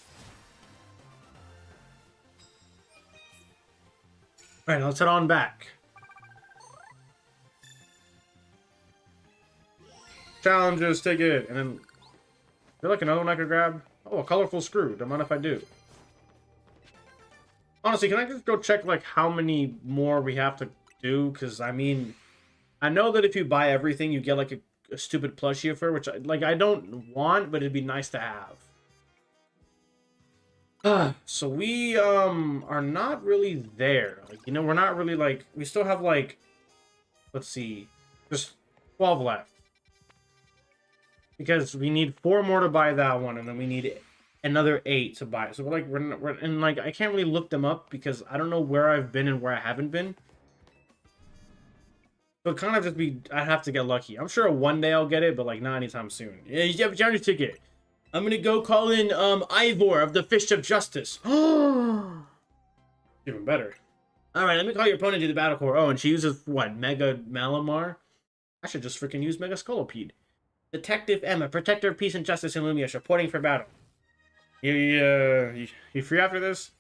Alright, let's head on back. Challenges, take it. And then... Is there like another one I could grab? Oh, a colorful screw. Don't mind if I do. Honestly, can I just go check like how many more we have to do? Because, I mean... I know that if you buy everything, you get like a stupid plushie for, which I don't want, but it'd be nice to have. So we are not really there. Like, you know, we're not really like, we still have like, let's see, just 12 left. Because we need 4 more to buy that one, and then we need another 8 to buy. So we're and like I can't really look them up because I don't know where I've been and where I haven't been. So it kind of just be, I have to get lucky. I'm sure one day I'll get it, but like not anytime soon. Yeah, you have a charger ticket. I'm gonna go call in Ivor of the Fish of Justice. Even better. Alright, let me call your opponent to the battle core. Oh, and she uses what? Mega Malamar? I should just freaking use Mega Scolopede. Detective Emma, protector of peace and justice in Lumiose, reporting for battle. You free after this?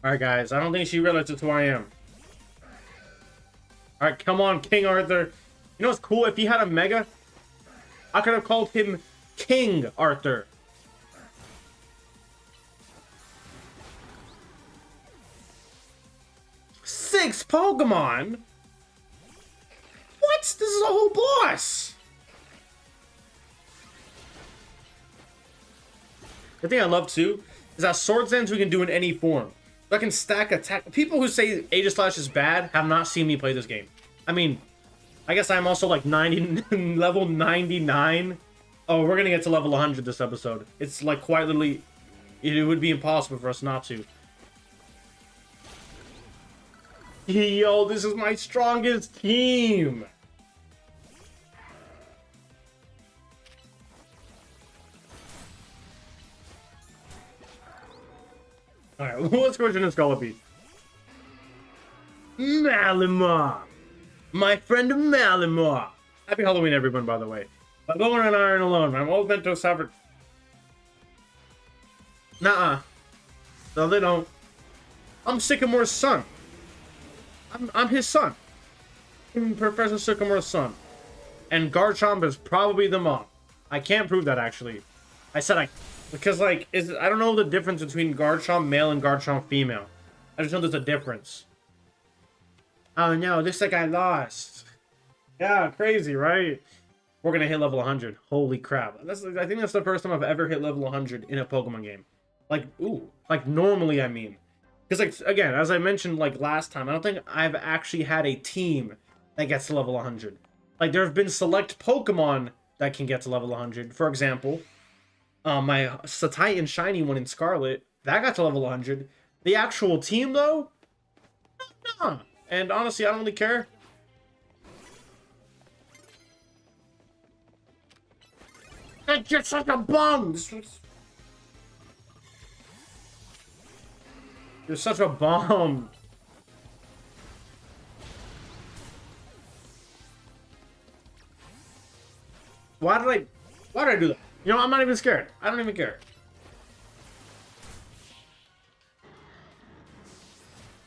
Alright, guys. I don't think she realizes who I am. Alright, come on, King Arthur. You know what's cool? If he had a Mega, I could have called him King Arthur. Six Pokemon? What? This is a whole boss. The thing I love too is that Swords Dance we can do in any form. So I can stack attack. People who say Aegislash is bad have not seen me play this game. I mean, I guess I'm also like 90, level 99. Oh, we're gonna get to level 100 this episode. It's like quite literally, it would be impossible for us not to. Yo, this is my strongest team. Alright, let's go to this Gallopy. Malamar! My friend Malamar! Happy Halloween, everyone, by the way. I'm going on Iron alone. I'm old Mentos suffered. Nuh-uh. No, they don't. I'm Sycamore's son. I'm his son. I'm Professor Sycamore's son. And Garchomp is probably the mom. I can't prove that, actually. I said I... Because, like, I don't know the difference between Garchomp male and Garchomp female. I just know there's a difference. Oh, no, looks like I lost. Yeah, crazy, right? We're gonna hit level 100. Holy crap. I think that's the first time I've ever hit level 100 in a Pokemon game. Like, ooh. Like, normally, I mean. Because, like, again, as I mentioned, like, last time, I don't think I've actually had a team that gets to level 100. Like, there have been select Pokemon that can get to level 100. For example, my Titan Shiny one in Scarlet, that got to level 100. The actual team, though? Nah. And honestly, I don't really care. You're such a bum! You're such a bum. Why did I do that? You know, I'm not even scared. I don't even care.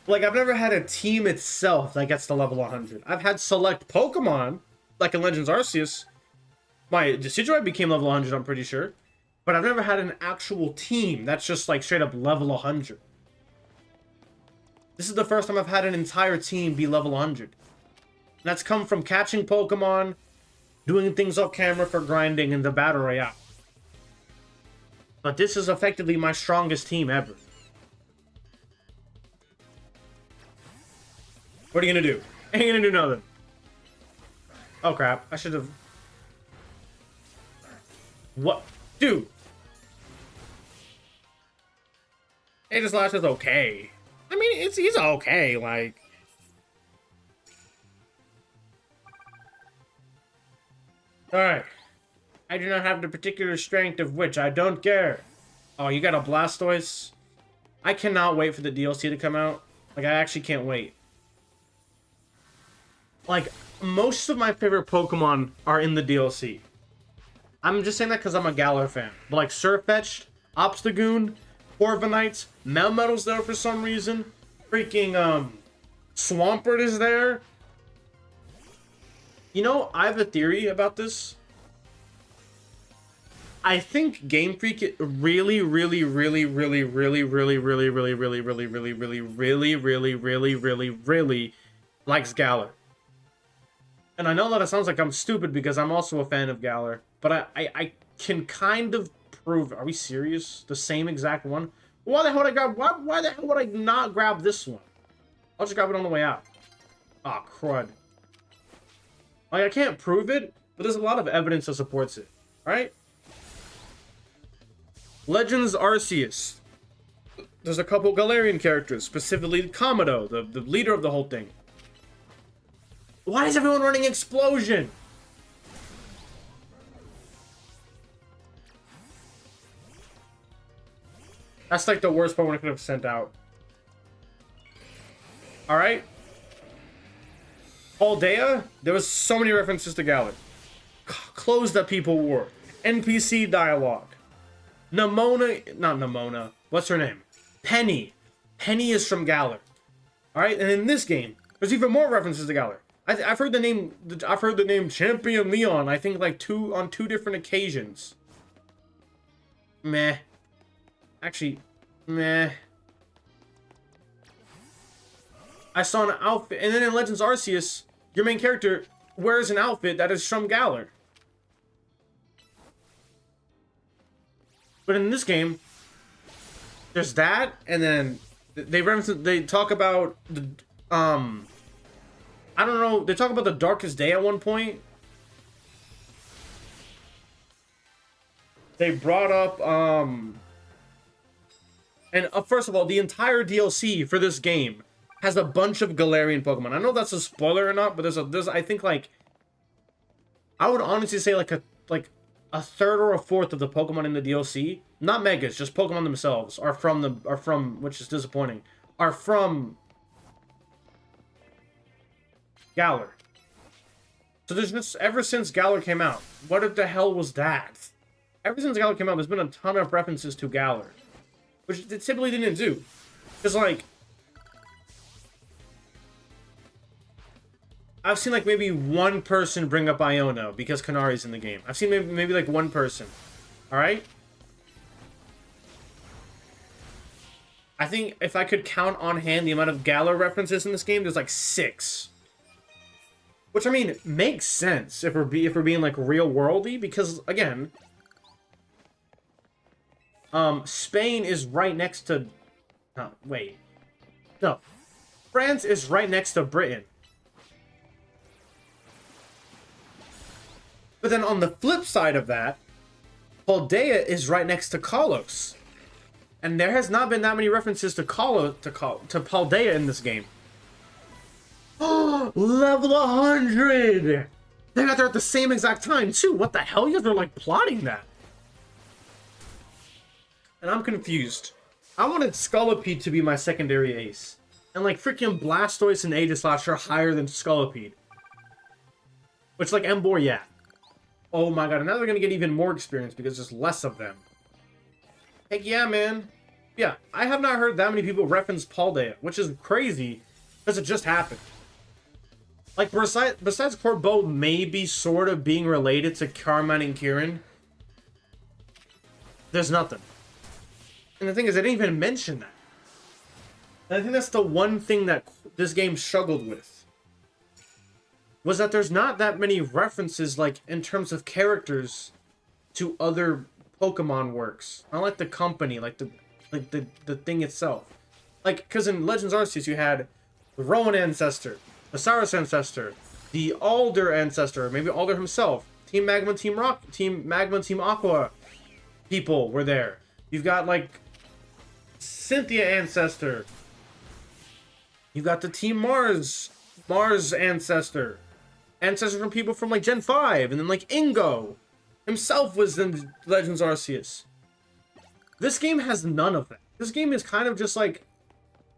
Like, I've never had a team itself that gets to level 100. I've had select Pokemon, like in Legends Arceus. My Decidueye became level 100, I'm pretty sure. But I've never had an actual team that's just, like, straight up level 100. This is the first time I've had an entire team be level 100. And that's come from catching Pokemon, doing things off camera for grinding in the Battle Royale. But this is effectively my strongest team ever. What are you gonna do? Ain't gonna do nothing. Oh crap, I should have... What? Dude! Aegislash is okay. I mean, he's okay, like... Alright. I do not have the particular strength of which I don't care. Oh, you got a Blastoise? I cannot wait for the DLC to come out. Like, I actually can't wait. Like, most of my favorite Pokemon are in the DLC. I'm just saying that because I'm a Galar fan. But like Sirfetch'd, Obstagoon, Corviknight, Melmetal's there for some reason. Freaking, Swampert is there. You know, I have a theory about this. I think Game Freak really likes Galar. And I know that it sounds like I'm stupid because I'm also a fan of Galar, but I can kind of prove. Are we serious? The same exact one? Why the hell would I grab? Why the hell would I not grab this one? I'll just grab it on the way out. Ah, crud. Like, I can't prove it, but there's a lot of evidence that supports it. Right? Legends Arceus. There's a couple Galarian characters, specifically Komodo, the leader of the whole thing. Why is everyone running Explosion? That's like the worst Pokemon I could have sent out. Alright. Aldea, there was so many references to Galar. Clothes that people wore. NPC dialogue. Not Nemona. What's her name? Penny. Penny is from Galar. Alright, and in this game, there's even more references to Galar. I've heard the name Champion Leon, I think like on two different occasions. Meh. Actually, meh. I saw an outfit, and then in Legends Arceus, your main character wears an outfit that is from Galar. But in this game, there's that, and then they talk about the I don't know, they talk about the darkest day at one point. They brought up and first of all, the entire DLC for this game has a bunch of Galarian Pokemon. I know that's a spoiler or not, but there's I think like I would honestly say like a third or a fourth of the Pokemon in the DLC, not Megas, just Pokemon themselves, are from which is disappointing, are from Galar. So there's just, ever since Galar came out, what the hell was that? Ever since Galar came out, there's been a ton of references to Galar, which it typically didn't do. Because, like, I've seen, like, maybe one person bring up Iono because Kanari's in the game. I've seen maybe like, one person. Alright? I think if I could count on hand the amount of Galar references in this game, there's, like, 6. Which, I mean, makes sense if we're being, like, real-worldy, because, again, Spain is right next to... Oh, wait. No. France is right next to Britain. But then on the flip side of that, Paldea is right next to Kalos. And there has not been that many references to Paldea in this game. Oh, level 100! They got there at the same exact time, too. What the hell? You guys are, like, plotting that. And I'm confused. I wanted Scolipede to be my secondary ace. And, like, freaking Blastoise and Aegislash are higher than Scolipede. Which, like, Emboar, yeah. Oh my god, and now they're gonna get even more experience because there's less of them. Heck yeah, man. Yeah, I have not heard that many people reference Paldea, which is crazy, because it just happened. Like, besides Corbeau maybe sort of being related to Carmine and Kieran, there's nothing. And the thing is, I didn't even mention that. And I think that's the one thing that this game struggled with. Was that there's not that many references, like, in terms of characters to other Pokemon works. Not like the company, like the thing itself. Like, because in Legends Arceus you had the Rowan ancestor, the Cyrus ancestor, the Alder ancestor, maybe Alder himself, Team Magma, Team Rock, Team Magma, Team Aqua people were there. You've got, like, Cynthia ancestor. You've got the Team Mars ancestor. Ancestor from people from, like, Gen 5, and then, like, Ingo himself was in Legends Arceus. This game has none of that. This game is kind of just like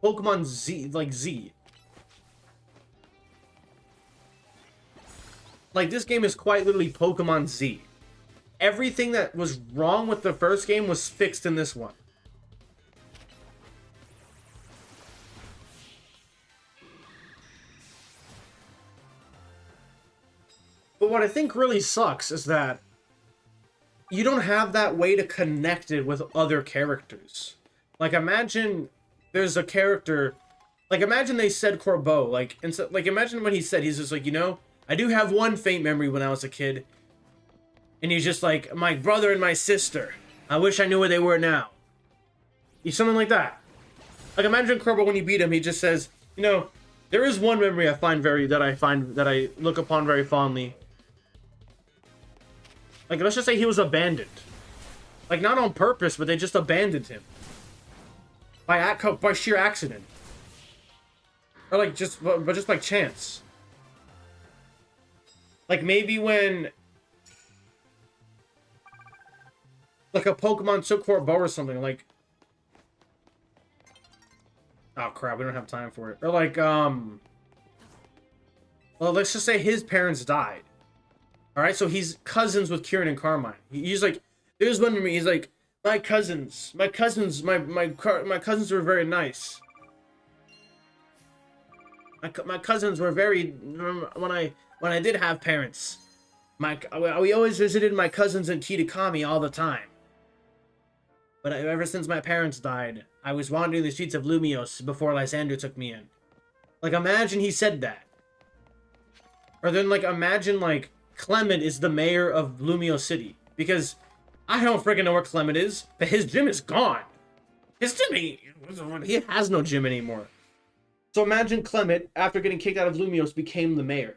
Pokemon Z, like Z. Like, this game is quite literally Pokemon Z. Everything that was wrong with the first game was fixed in this one. But what I think really sucks is that you don't have that way to connect it with other characters. Like, imagine there's a character... Like, imagine they said Corbeau. Like, imagine what he said. He's just like, you know, I do have one faint memory when I was a kid. And he's just like, my brother and my sister. I wish I knew where they were now. He's something like that. Like, imagine Corbeau when you beat him, he just says, you know, there is one memory that I look upon very fondly. Like, let's just say he was abandoned. Like, not on purpose, but they just abandoned him. By sheer accident. Or, like, just by chance. Like, maybe when... Like, a Pokemon took Corbeau or something, like... Oh, crap, we don't have time for it. Or, like, well, let's just say his parents died. Alright, so he's cousins with Kieran and Carmine. He's like, there's one memory, he's like, my cousins were very nice. My cousins were very, when I did have parents, we always visited my cousins in Kitakami all the time. But ever since my parents died, I was wandering the streets of Lumiose before Lysander took me in. Like, imagine he said that. Or then, like, imagine, like, Clement is the mayor of Lumiose City. Because I don't freaking know where Clement is, but his gym is gone. His gym he has no gym anymore. So imagine Clement, after getting kicked out of Lumiose, became the mayor.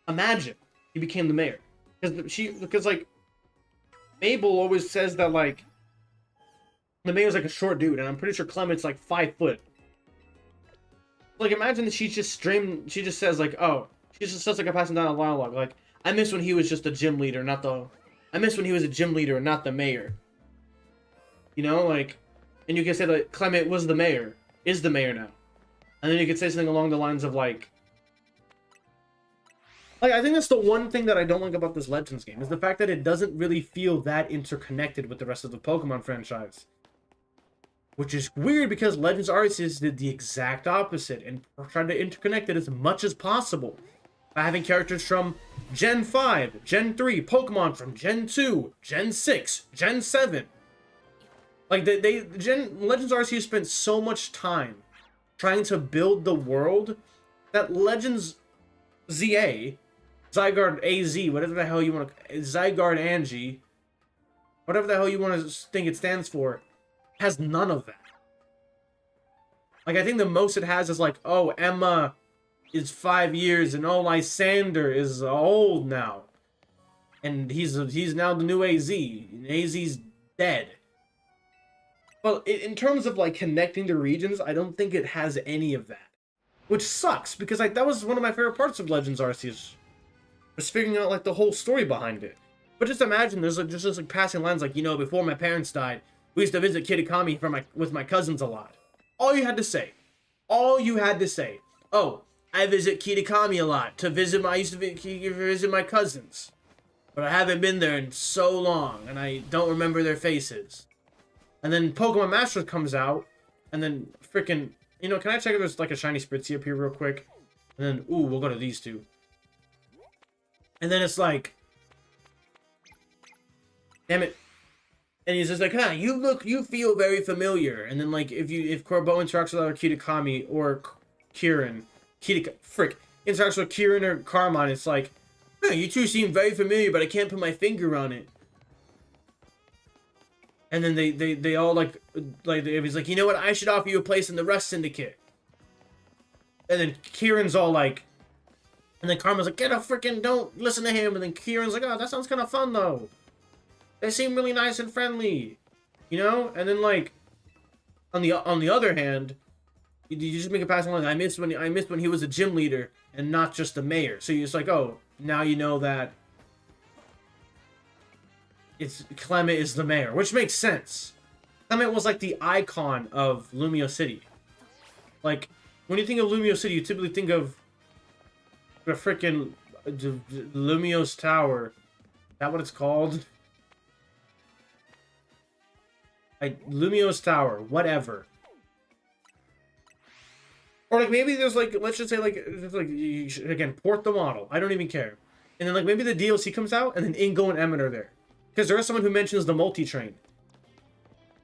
Imagine he became the mayor. Because like, Mabel always says that, like, the mayor's like a short dude, and I'm pretty sure Clement's like 5 foot. Like, imagine that she just says like, oh, she just says like a passing down a monologue, like, I miss when he was just a gym leader, I miss when he was a gym leader and not the mayor. You know, like, and you can say that Clement was the mayor, is the mayor now. And then you could say something along the lines of like, I think that's the one thing that I don't like about this Legends game, is the fact that it doesn't really feel that interconnected with the rest of the Pokemon franchise. Which is weird, because Legends Arceus did the exact opposite and tried to interconnect it as much as possible. By having characters from Gen 5, Gen 3, Pokemon from Gen 2, Gen 6, Gen 7. Like, Legends Arceus spent so much time trying to build the world that Legends ZA, Zygarde AZ, whatever the hell you want to, Zygarde Angie, whatever the hell you want to think it stands for, has none of that. Like, I think the most it has is like, oh, Emma is 5 years, and oh, Lysander is old now, and he's now the new AZ, and AZ's dead. Well, in terms of like connecting the regions, I don't think it has any of that, which sucks, because like that was one of my favorite parts of Legends Arceus, was figuring out like the whole story behind it. But just imagine there's like just like passing lines like, you know, before my parents died, we used to visit Kitakami with my cousins a lot. All you had to say, oh, I visit Kitakami a lot I used to visit my cousins, but I haven't been there in so long, and I don't remember their faces. And then Pokemon Masters comes out, and then freaking, you know, can I check if there's like a shiny Spritzee up here real quick? And then, ooh, we'll go to these two. And then it's like, damn it. And he's just like, you feel very familiar. And then like, if Corbo interacts with either Kitakami or Kieran, interacts with Kieran or Carmine, it's like, you two seem very familiar, but I can't put my finger on it. And then they all like he's like, you know what, I should offer you a place in the Rust Syndicate. And then Kieran's all like, and then Carmen's like, don't listen to him. And then Kieran's like, oh, that sounds kind of fun though. They seem really nice and friendly, you know. And then like, on the other hand, you just make a passing line. I missed when he was a gym leader and not just the mayor. So you're just like, oh, now you know that Clement is the mayor, which makes sense. Clement was like the icon of Lumiose City. Like, when you think of Lumiose City, you typically think of the freaking Lumiose Tower. Is that what it's called? Lumiose Tower, whatever. Or like maybe there's like, let's just say like again, port the model. I don't even care. And then like maybe the DLC comes out and then Ingo and Emmett are there. Because there is someone who mentions the multi-train.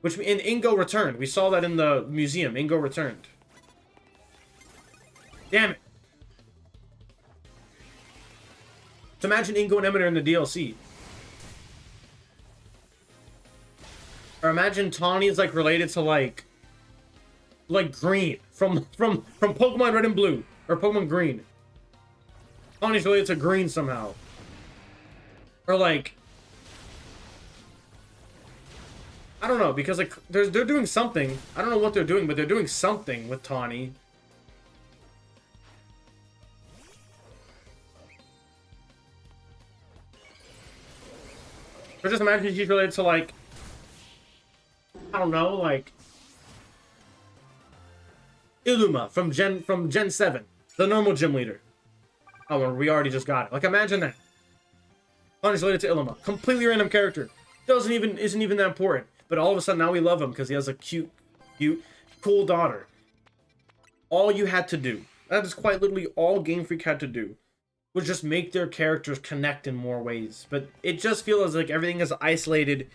Which, in Ingo returned. We saw that in the museum. Ingo returned. Damn it. So imagine Ingo and Emmett are in the DLC. Or imagine Tawny is like related to like Green. From Pokemon Red and Blue. Or Pokemon Green. Tawny's related to Green somehow. Or like, I don't know, because like they're doing something. I don't know what they're doing, but they're doing something with Tawny. Or just imagine she's related to like, I don't know, like Illuma from Gen 7, the normal gym leader. Oh, well, we already just got it. Like, imagine that. Tawny's related to Illuma, completely random character. Isn't even that important. But all of a sudden now we love him because he has a cute, cool daughter. All you had to do, that is quite literally all Game Freak had to do, was just make their characters connect in more ways. But it just feels like everything is isolated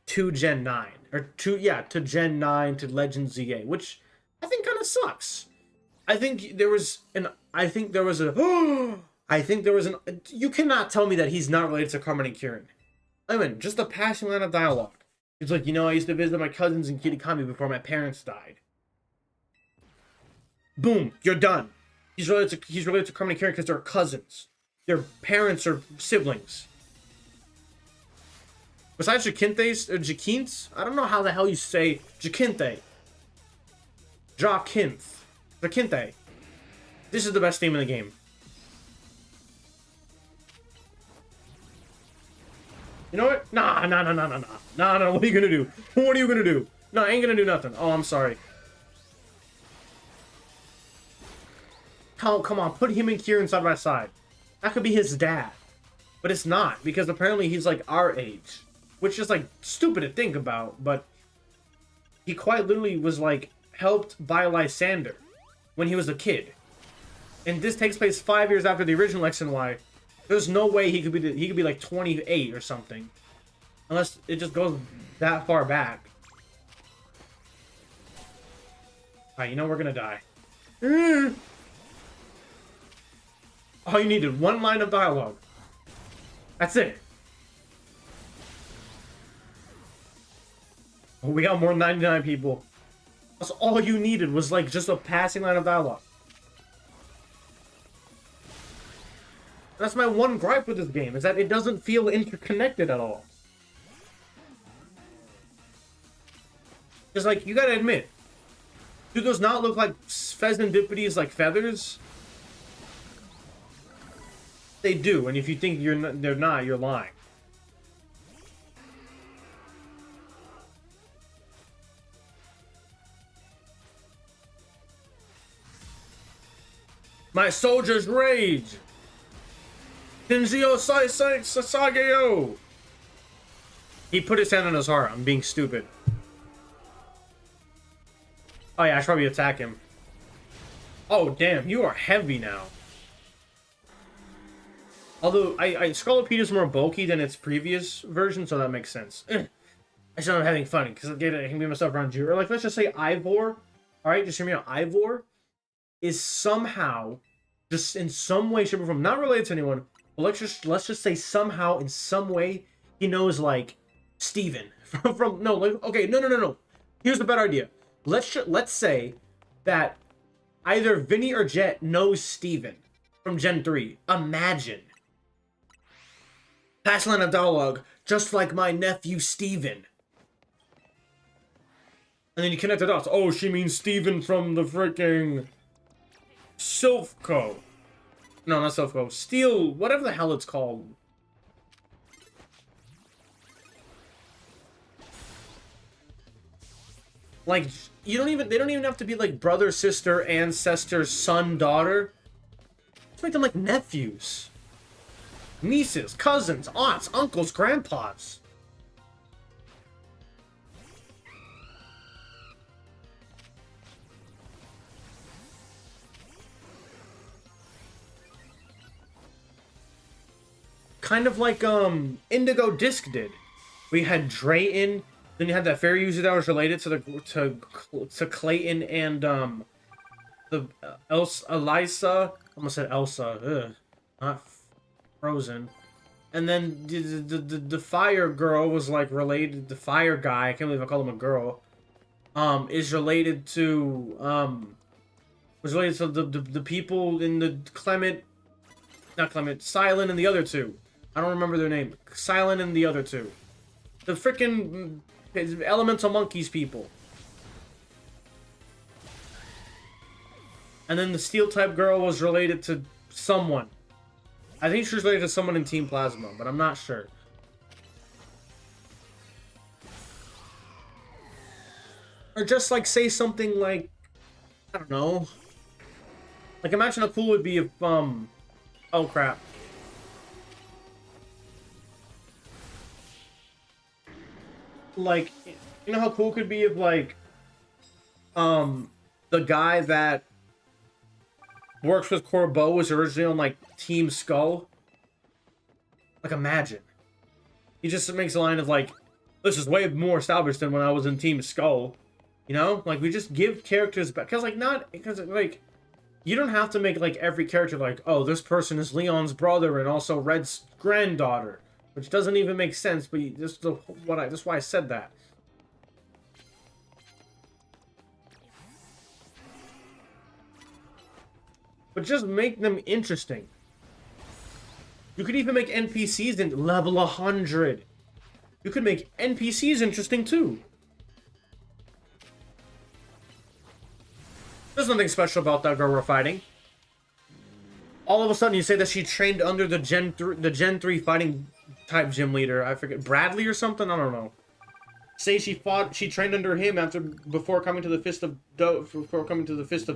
to Gen 9. Or to Gen 9, to Legends ZA, which I think kind of sucks. I think there was you cannot tell me that he's not related to Carmen and Kieran. I mean, just a passing line of dialogue. He's like, you know, I used to visit my cousins in Kitakami before my parents died. Boom, you're done. He's related to Carmen and Karen because they're cousins. Their parents are siblings. Besides Jaquintes, I don't know how the hell you say Jaquinte. Jaquinte. This is the best theme in the game. You know what? Nah. What are you gonna do? What are you gonna do? No, I ain't gonna do nothing. Oh, I'm sorry. Oh, come on. Put him and Kieran side by side. That could be his dad. But it's not, because apparently he's like our age. Which is like stupid to think about, but he quite literally was like helped by Lysander when he was a kid. And this takes place 5 years after the original X and Y. There's no way he could be like 28 or something. Unless it just goes that far back. Alright, you know we're gonna die. All you needed, one line of dialogue. That's it. We got more than 99 people. That's all you needed was like just a passing line of dialogue. That's my one gripe with this game, is that it doesn't feel interconnected at all. Because, like, you gotta admit, do those not look like pheasantipides, like feathers? They do, and if you think they're not, you're lying. My soldier's rage! Shinjio Sasageo! He put his hand on his heart. I'm being stupid. Oh yeah, I should probably attack him. Oh damn, you are heavy now. Although, Scarlopedia is more bulky than its previous version, so that makes sense. I should I'm having fun, because I can be myself around you. Or like, let's just say Ivor. Alright, just hear me out. Ivor is somehow, just in some way, shape, or form, not related to anyone, but let's just say somehow, in some way, he knows, like, Steven. No. Here's the better idea. Let's say that either Vinny or Jet knows Steven from Gen 3. Imagine. Pass line of dialogue, just like my nephew Steven. And then you connect the dots. Oh, she means Steven from the freaking Silphco. No, not Silphco. Steel, whatever the hell it's called. Like, they don't even have to be like brother, sister, ancestor, son, daughter. Just make them like nephews. Nieces, cousins, aunts, uncles, grandpas. Kind of like Indigo Disc did. We had Drayton, then you had that fairy user that was related to Clayton and the Elsa. Almost said Elsa. Ugh, not Frozen. And then the fire girl was like related. The fire guy, I can't believe I call him a girl. Is related to the people in the Silent and the other two. I don't remember their name. Silent and the other two. The frickin' elemental monkeys people. And then the steel type girl was related to someone. I think she was related to someone in Team Plasma, but I'm not sure. Or just like say something like, I don't know. Like imagine how cool it would be if oh crap. Like, you know how cool it could be if like the guy that works with Corbeau was originally on like Team Skull? Like imagine. He just makes a line of like, this is way more established than when I was in Team Skull. You know? Like we just give characters back. Because like you don't have to make like every character like, oh, this person is Leon's brother and also Red's granddaughter. Which doesn't even make sense, but that's why I said that. but just make them interesting. You could even make NPCs in level 100. You could make NPCs interesting too. There's nothing special about that girl we're fighting. All of a sudden, you say that she trained under the Gen 3 fighting type gym leader. I forget, Bradley or something. I don't know. Say she trained under him before coming to the Fist of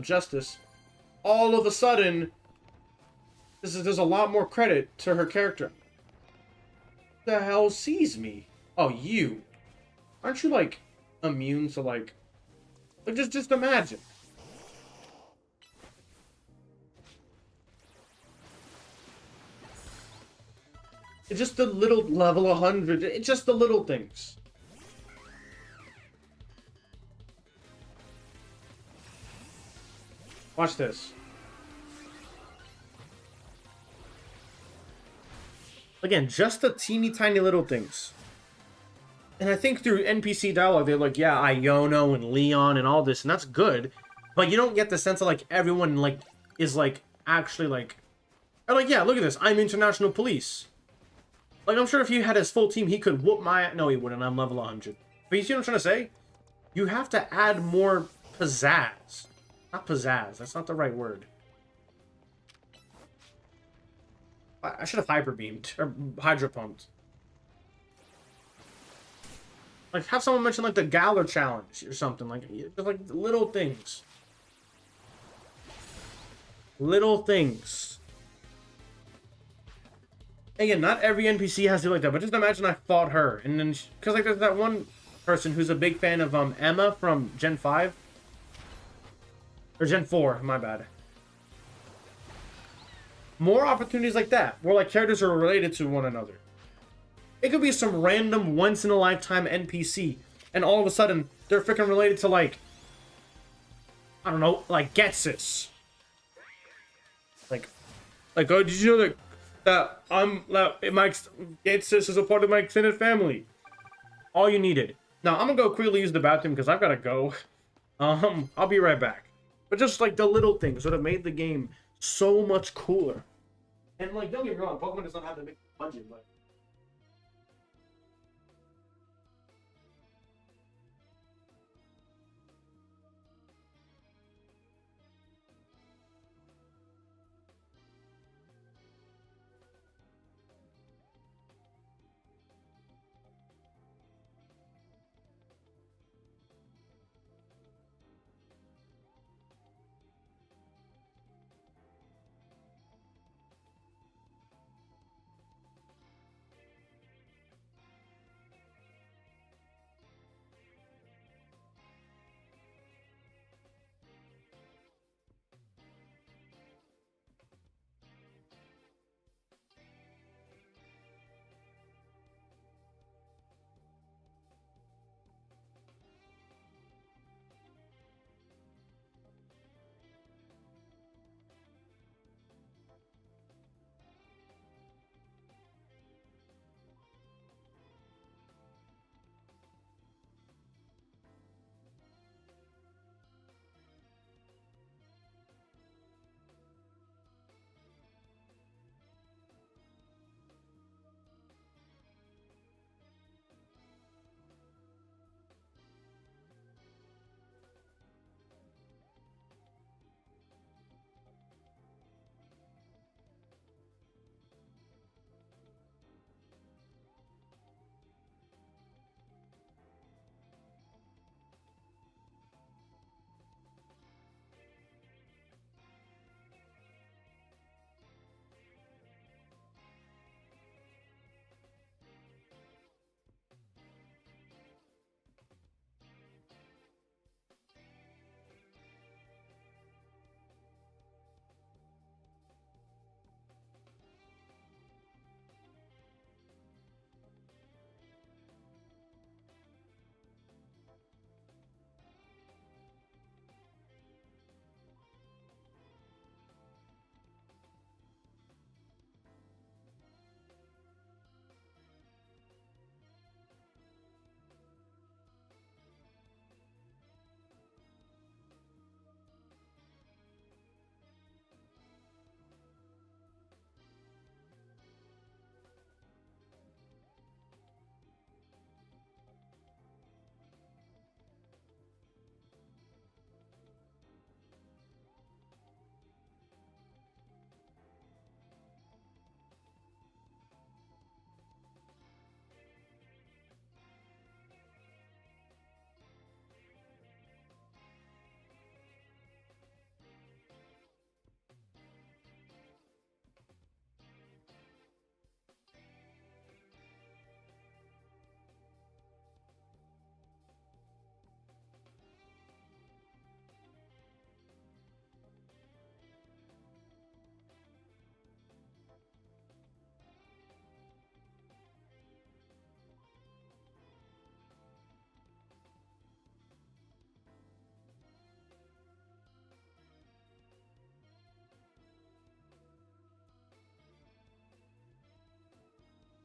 Justice. All of a sudden, there's a lot more credit to her character. Who the hell sees me? Oh, you. Aren't you like immune to like just imagine. It's just the little level 100. It's just the little things. Watch this. Again, just the teeny tiny little things. And I think through NPC dialogue, they're like, yeah, Iono and Leon and all this, and that's good. But you don't get the sense of like everyone like is like actually like, or like, yeah, look at this. I'm international police. Like, I'm sure if he had his full team, he could whoop my... No, he wouldn't. I'm level 100. But you see what I'm trying to say? You have to add more pizzazz. Not pizzazz. That's not the right word. I should have hyper beamed. Or hydro pumped. Like, have someone mention, like, the Galler challenge or something. Like, just, like, little things. Little things. Again, not every NPC has to do like that, but just imagine I fought her, and then because like there's that one person who's a big fan of Emma from Gen 5 or Gen 4, my bad. More opportunities like that, where like characters are related to one another. It could be some random once in a lifetime NPC, and all of a sudden they're freaking related to like, I don't know, like Getsus. Like, oh, did you know that? My Getsus is a part of my extended family. All you needed. Now, I'm gonna go quickly use the bathroom because I've gotta go. I'll be right back. But just like the little things that have made the game so much cooler. And like, don't get me wrong, Pokemon does not have to make budget, but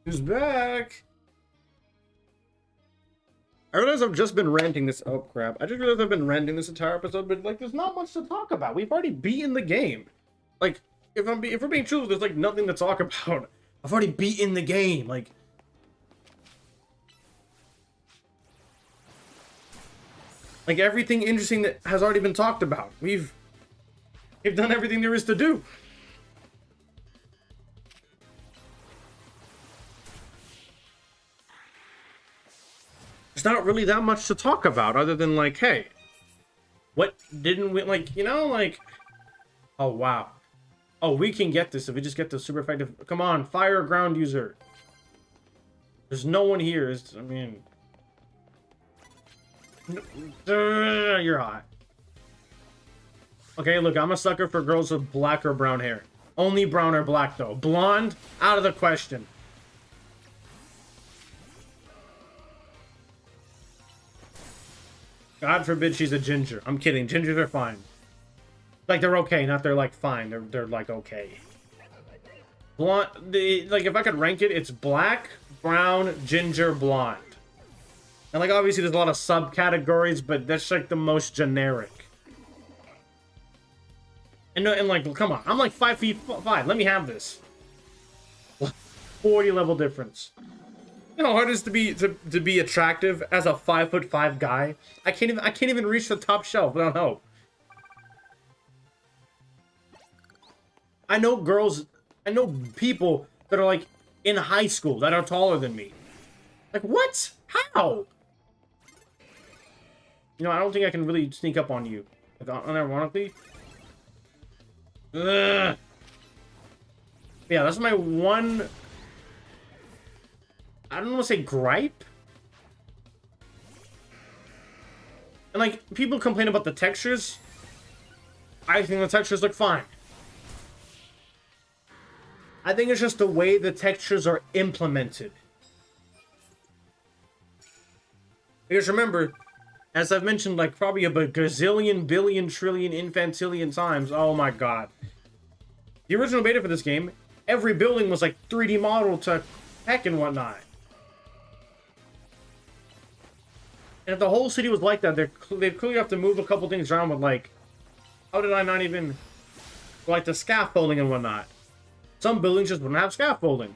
Who's back? I realize I've just been ranting this. Oh crap! I just realized I've been ranting this entire episode, but like, there's not much to talk about. We've already beaten the game. Like, if we're being truthful, there's like nothing to talk about. I've already beaten the game. Like everything interesting that has already been talked about. We've done everything there is to do. There's not really that much to talk about other than like, hey, what didn't we like, you know, like, oh wow. Oh, we can get this if we just get the super effective. Come on, fire ground user. There's no one here. I mean, you're hot. Okay, look, I'm a sucker for girls with black or brown hair. Only brown or black, though. Blonde, out of the question. God forbid she's a ginger. I'm kidding. Gingers are fine. Like, they're okay, not they're, like, fine. They're like, okay. Blonde, like, if I could rank it, it's black, brown, ginger, blonde. And, like, obviously there's a lot of subcategories, but that's, like, the most generic. And like, come on. I'm, like, 5'5". Let me have this. 40 level difference. You know how hard it is to be attractive as a 5'5" guy? I can't even reach the top shelf without help. I know people that are like in high school that are taller than me. Like, what? How? You know, I don't think I can really sneak up on you. Like, unironically. Ugh. Yeah, that's my one. I don't want to say gripe. And like, people complain about the textures. I think the textures look fine. I think it's just the way the textures are implemented. Because remember, as I've mentioned like probably a gazillion, billion, trillion, infantillion times, oh my god. The original beta for this game, every building was like 3D modeled to heck and whatnot. And if the whole city was like that, they'd clearly have to move a couple things around with like, how did I not even, like the scaffolding and whatnot. Some buildings just wouldn't have scaffolding.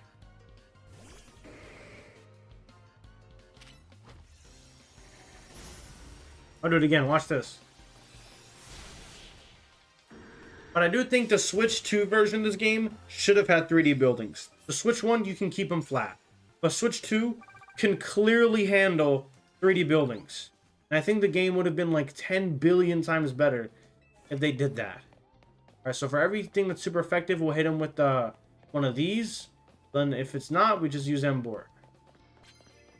I'll do it again, watch this. But I do think the Switch 2 version of this game should have had 3D buildings. The Switch 1, you can keep them flat. But Switch 2 can clearly handle 3D buildings. And I think the game would have been like 10 billion times better if they did that. Alright, so for everything that's super effective, we'll hit them with one of these. Then if it's not, we just use Embor.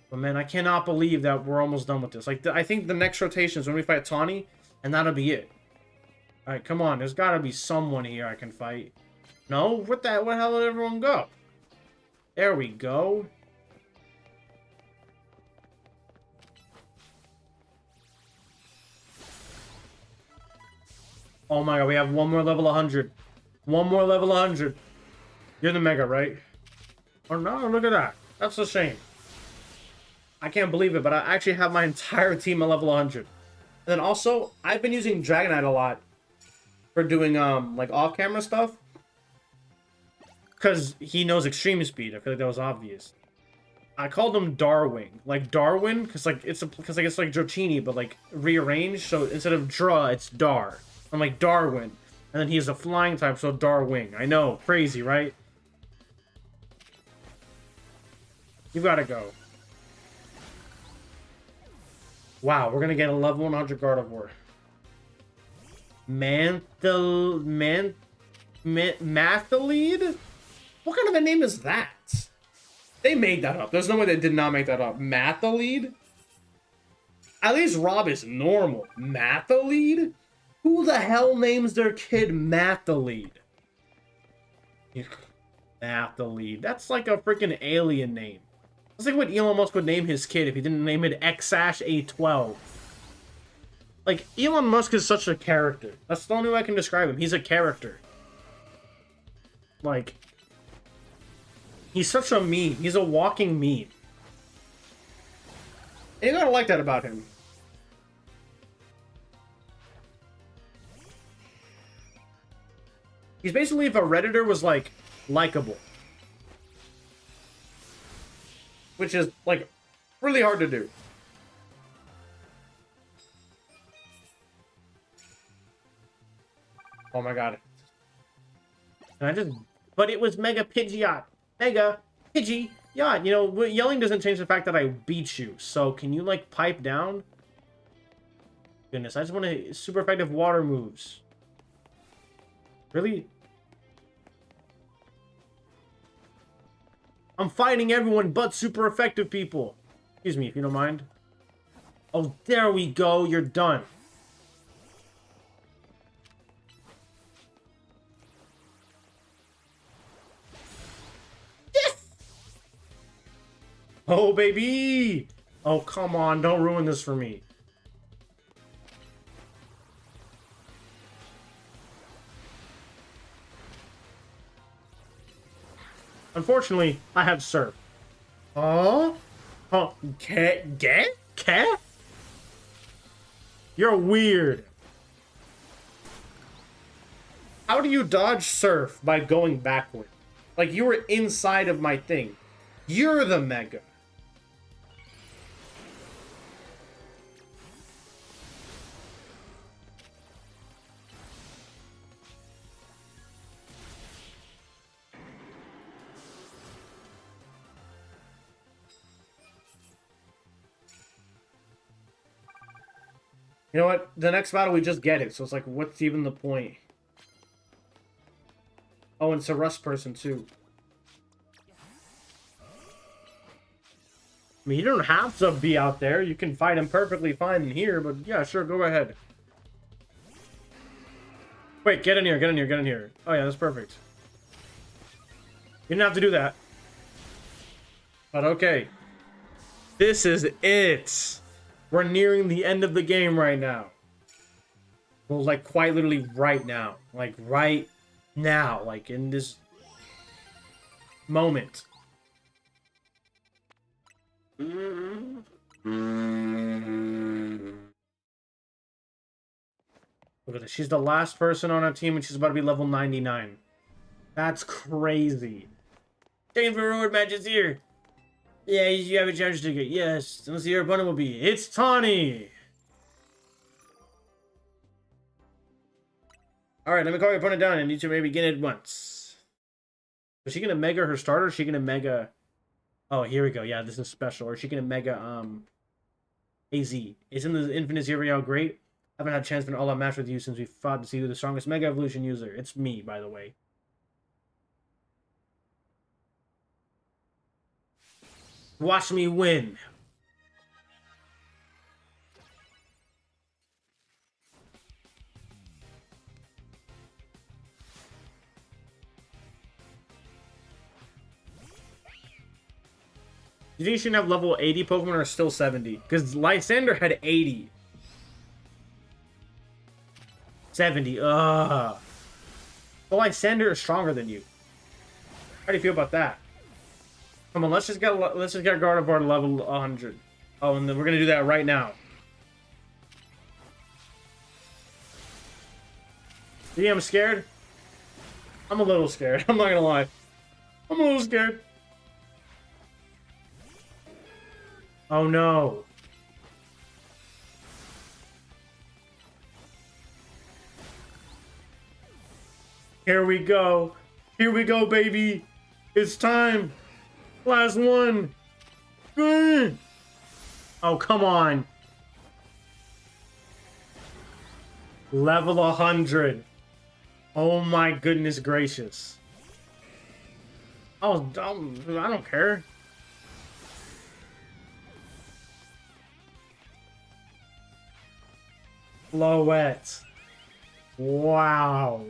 But man, I cannot believe that we're almost done with this. Like, I think the next rotation is when we fight Tawny, and that'll be it. Alright, come on. There's gotta be someone here I can fight. No? Where the hell did everyone go? There we go. Oh my god, we have one more level 100. One more level 100. You're the Mega, right? Oh no, look at that. That's a shame. I can't believe it, but I actually have my entire team at level 100. And then also, I've been using Dragonite a lot for doing, like, off-camera stuff. Because he knows extreme speed. I feel like that was obvious. I called him Darwing. Like, Darwin, because, like, it's like Dratini, but, like, rearranged. So, instead of Dra, it's Dar. I'm like, Darwin. And then he has a flying type, so Darwing. I know, crazy, right? You gotta go. Wow, we're gonna get a level 100 Gardevoir. Mathalede? What kind of a name is that? They made that up. There's no way they did not make that up. Mathalede? At least Rob is normal. Mathalede? Who the hell names their kid Mathalede? Mathalede. That's like a freaking alien name. That's like what Elon Musk would name his kid if he didn't name it X-A12. Like, Elon Musk is such a character. That's the only way I can describe him. He's a character. Like, He's such a meme. He's a walking meme. And you gotta like that about him. He's basically if a Redditor was, like, likable. Which is, like, really hard to do. Oh my god. And I just... But it was Mega Pidgeot. Mega Pidgeot. You know, yelling doesn't change the fact that I beat you. So, can you, like, pipe down? Goodness, I just want to... Super effective water moves. Really? I'm fighting everyone but super effective people. Excuse me, if you don't mind. Oh, there we go. You're done. Yes! Oh, baby! Oh, come on. Don't ruin this for me. Unfortunately, I have Surf. Oh? Oh, Cat? You're weird. How do you dodge Surf by going backward? Like, you were inside of my thing. You're the Mega. You know what? The next battle, we just get it. So it's like, what's even the point? Oh, and it's a Rust person, too. I mean, you don't have to be out there. You can fight him perfectly fine in here. But yeah, sure, go ahead. Wait, get in here, get in here, get in here. Oh yeah, that's perfect. You didn't have to do that. But okay. This is it. We're nearing the end of the game right now. Well, like, quite literally right now. Like, right now. Like, in this moment. Look at this. She's the last person on our team, and she's about to be level 99. That's crazy. Game for reward matches here. Yeah, you have a challenge ticket. Yes. Let's see your opponent will be. It's Tawny. Alright, let me call your opponent down and you two may begin at once. Is she gonna mega her starter? Or is she gonna mega... Oh, here we go. Yeah, this is special. Or is she gonna mega, AZ? Isn't the Infinite Zero great? I haven't had a chance for an all-out match with you since we fought to see who the strongest Mega Evolution user. It's me, by the way. Watch me win. You think you shouldn't have level 80 Pokemon or still 70? Because Lysander had 80. 70. Ugh. But Lysander is stronger than you. How do you feel about that? Come on, let's just get Gardevoir to level 100. Oh, and then we're gonna do that right now. See, I'm scared. I'm a little scared. I'm not gonna lie. I'm a little scared. Oh no. Here we go. Here we go, baby. It's time. Last one. Oh, come on. Level 100. Oh my goodness gracious. Oh, I don't care. Floette. Wow.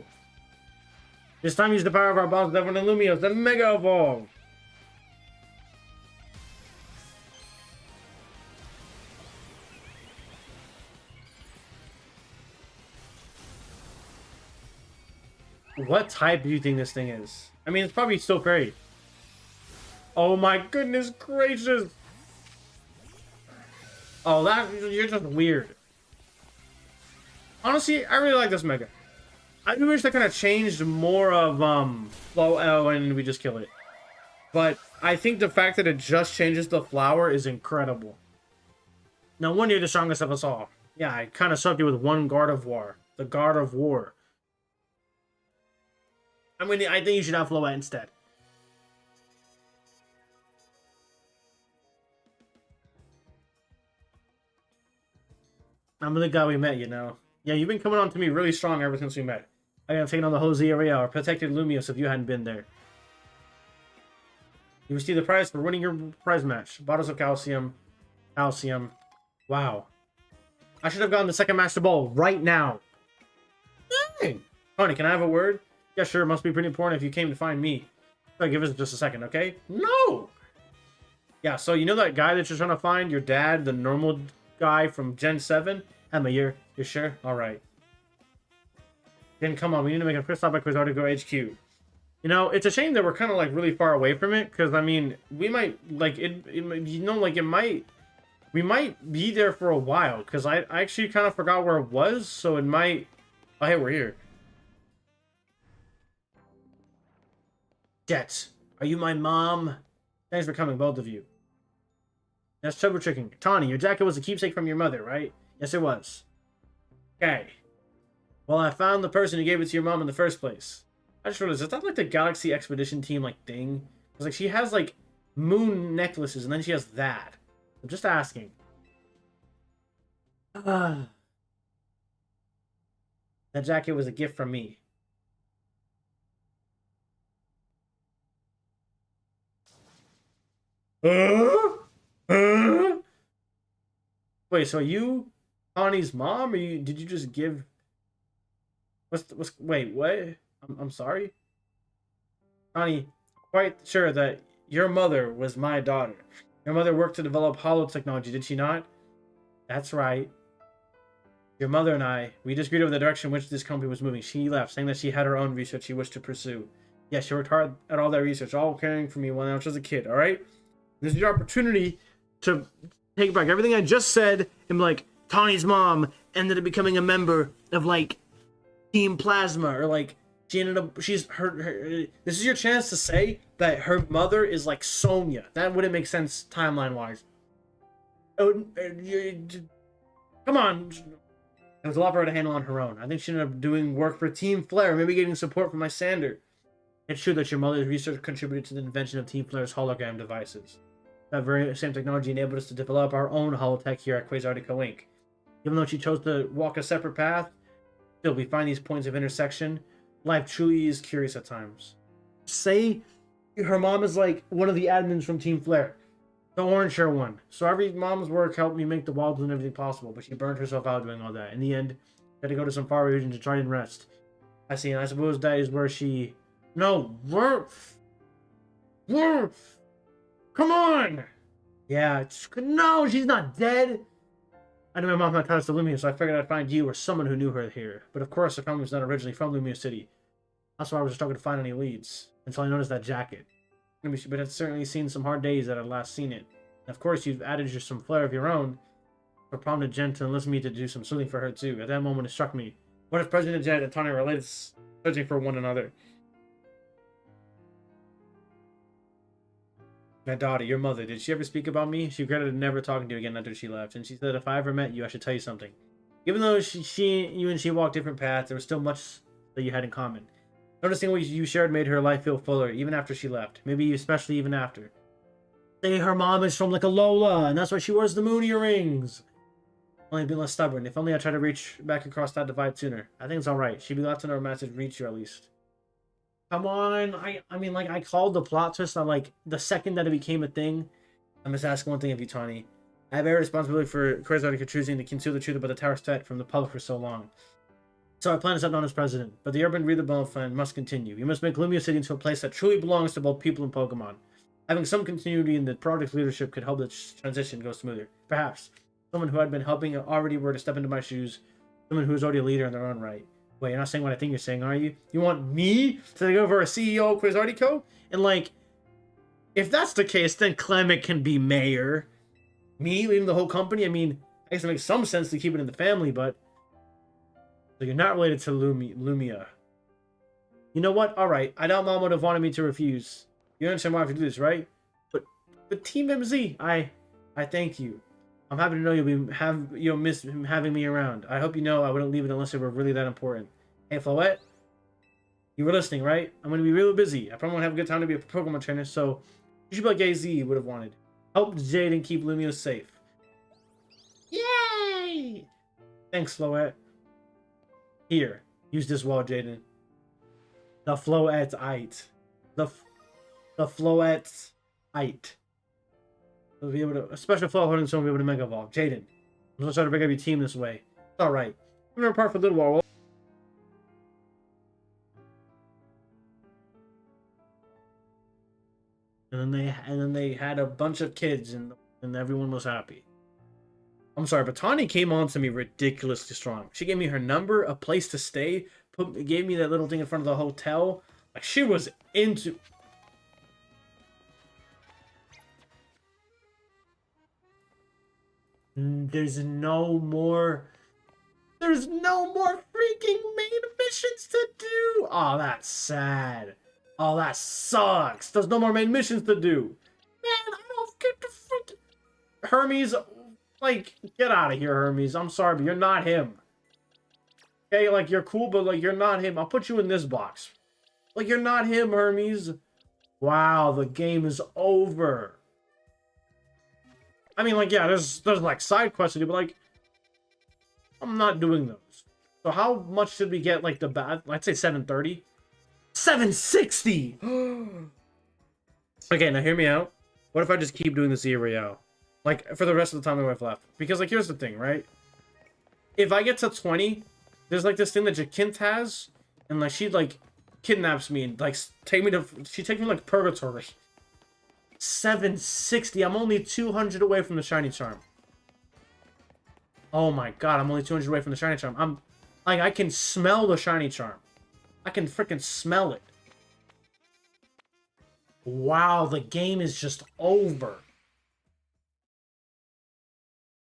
This time use the power of our boss Devil and Lumiose, the Mega Evolve. What type do you think this thing is? I mean, it's probably still fairy. Oh my goodness gracious. Oh, you're just weird. Honestly, I really like this Mega. I do wish they kind of changed more of flow. Oh, and we just kill it. But I think the fact that it just changes the flower is incredible. No wonder you're the strongest of us all. Yeah, I kind of sucked you with one Guard of War. The Guard of War. I mean, I think you should have Floette instead. I'm the guy we met, you know. Yeah, you've been coming on to me really strong ever since we met. I have taken on the Jose area or protected Lumiose if you hadn't been there. You received the prize for winning your prize match. Bottles of calcium. Calcium. Wow. I should have gotten the second Master Ball right now. Dang. Honey, can I have a word? Yeah, sure. It must be pretty important if you came to find me. Give us just a second, okay? No! Yeah, so you know that guy that you're trying to find? Your dad, the normal guy from Gen 7? Emma, you're sure? Alright. Then come on, we need to make a quick stop at Quasartico HQ. You know, it's a shame that we're kind of like really far away from it, because I mean, we might like we might be there for a while, because I actually kind of forgot where it was, so it might. Oh, hey, we're here. Jets, are you my mom? Thanks for coming, both of you. That's trouble tricking. Tawny, your jacket was a keepsake from your mother, right? Yes, it was. Okay. Well, I found the person who gave it to your mom in the first place. I just realized, is that like the Galaxy Expedition team like thing? Because like she has like moon necklaces and then she has that. I'm just asking. That jacket was a gift from me. Wait, so are you Connie's mom, or did you just give? Wait, what? I'm sorry, Connie. Quite sure that your mother was my daughter. Your mother worked to develop holo technology, did she not? That's right. Your mother and we disagreed over the direction in which this company was moving. She left, saying that she had her own research she wished to pursue. Yeah, she worked hard at all that research, all caring for me when I was just a kid, alright? This is your opportunity to take back everything I just said and be like, Tawny's mom ended up becoming a member of, like, Team Plasma, or, like, she ended up, this is your chance to say that her mother is, like, Sonya. That wouldn't make sense timeline-wise. Oh, come on. It was a lot for her to handle on her own. I think she ended up doing work for Team Flare, maybe getting support from Lysander. It's true that your mother's research contributed to the invention of Team Flare's hologram devices. That very same technology enabled us to develop our own holotech here at Quasartico Inc. Even though she chose to walk a separate path, still we find these points of intersection. Life truly is curious at times. Say her mom is like one of the admins from Team Flare. The orange hair one. So every mom's work helped me make the walls and everything possible, but she burned herself out doing all that. In the end, she had to go to some far region to try and rest. I see, and I suppose that is where she... No, Worf! Worf! Come on! Yeah, no, she's not dead! I knew my mom had ties to Lumiose, so I figured I'd find you or someone who knew her here. But of course, her family was not originally from Lumiose City. That's why I was struggling to find any leads, until I noticed that jacket. But I'd certainly seen some hard days that I'd last seen it. And of course, you've added just some flair of your own. For prompted Jen to enlist me to do some sleuthing for her too. At that moment, it struck me. What if President Jen and Tawny were related, searching for one another? My daughter, your mother, did she ever speak about me? She regretted never talking to you again after she left, and she said if I ever met you, I should tell you something. Even though you and she walked different paths, there was still much that you had in common. Noticing what you shared made her life feel fuller, even after she left. Maybe especially even after. Say her mom is from like a Lola, and that's why she wears the moon earrings. Only been less stubborn. If only I tried to reach back across that divide sooner. I think it's alright. She'd be glad to know her message reached you at least. Come on, I mean, like, I called the plot twist on, like, the second that it became a thing. I'm just asking one thing of you, Tawny. I have every responsibility for Quasartico choosing to conceal the truth about the Tower's threat from the public for so long. So I plan to step down as president, but the urban redevelopment must continue. You must make Lumiose City into a place that truly belongs to both people and Pokemon. Having some continuity in the project's leadership could help the transition go smoother. Perhaps someone who had been helping already were to step into my shoes, someone who is already a leader in their own right. Wait, you're not saying what I think you're saying, are you? You want me to take over a CEO of Quasartico? And, like, If that's the case, then Clement can be mayor. Me leading the whole company? I mean, I guess it makes some sense to keep it in the family, but... So you're not related to Lumia. You know what? Alright, I doubt Mom would have wanted me to refuse. You understand why I have to do this, right? But Team MZ, I thank you. I'm happy to know you'll miss having me around. I hope you know I wouldn't leave it unless it were really that important. Hey, Floette, you were listening, right? I'm gonna be really busy. I probably won't have a good time to be a Pokemon trainer, so you should be like AZ would have wanted. Help Jaden keep Lumiose safe. Yay! Thanks, Floette. Here, use this wall, Jaden. The Floette-ite. The Floette-ite. We'll be able to, a special flow holding someone will be able to Mega Evolve. Jaden, I'm gonna try to bring up your team this way. It's alright. We're gonna apart for a little while. And then they had a bunch of kids and everyone was happy. I'm sorry, but Tawny came on to me ridiculously strong. She gave me her number, a place to stay, gave me that little thing in front of the hotel. Like, she was into... There's no more freaking main missions to do. Oh, that's sad. Oh, that sucks. There's no more main missions to do. Man, I don't get the freaking... Hermes, like, get out of here, Hermes. I'm sorry, but you're not him. Okay, like, you're cool, but, like, you're not him. I'll put you in this box. Like, you're not him, Hermes. Wow, the game is over. I mean, like, yeah, there's like, side quests to do, but, like, I'm not doing those. So how much should we get, like, the bad... I'd say 730. 760! Okay, now hear me out. What if I just keep doing the Zia Royale? Like, for the rest of the time my wife left. Because, like, here's the thing, right? If I get to 20, there's, like, this thing that Jakint has, and, like, she, like, kidnaps me and, like, she takes me, like, purgatory. 760. I'm only 200 away from the shiny charm. Oh my god, I'm only 200 away from the shiny charm. I'm like, I can smell the shiny charm. I can freaking smell it. Wow, the game is just over.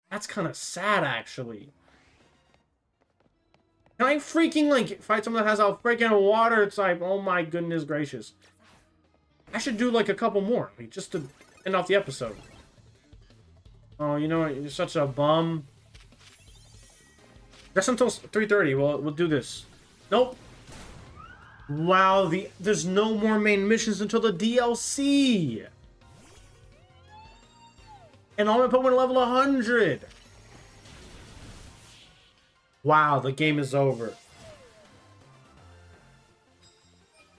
That's kind of sad, actually. Can I freaking, like, fight someone that has a freaking water type? Oh my goodness gracious. I should do, like, a couple more, like, just to end off the episode. Oh, you know what? You're such a bum. That's until 3:30. We'll do this. Nope. Wow, there's no more main missions until the DLC. And all my Pokemon level 100. Wow, the game is over.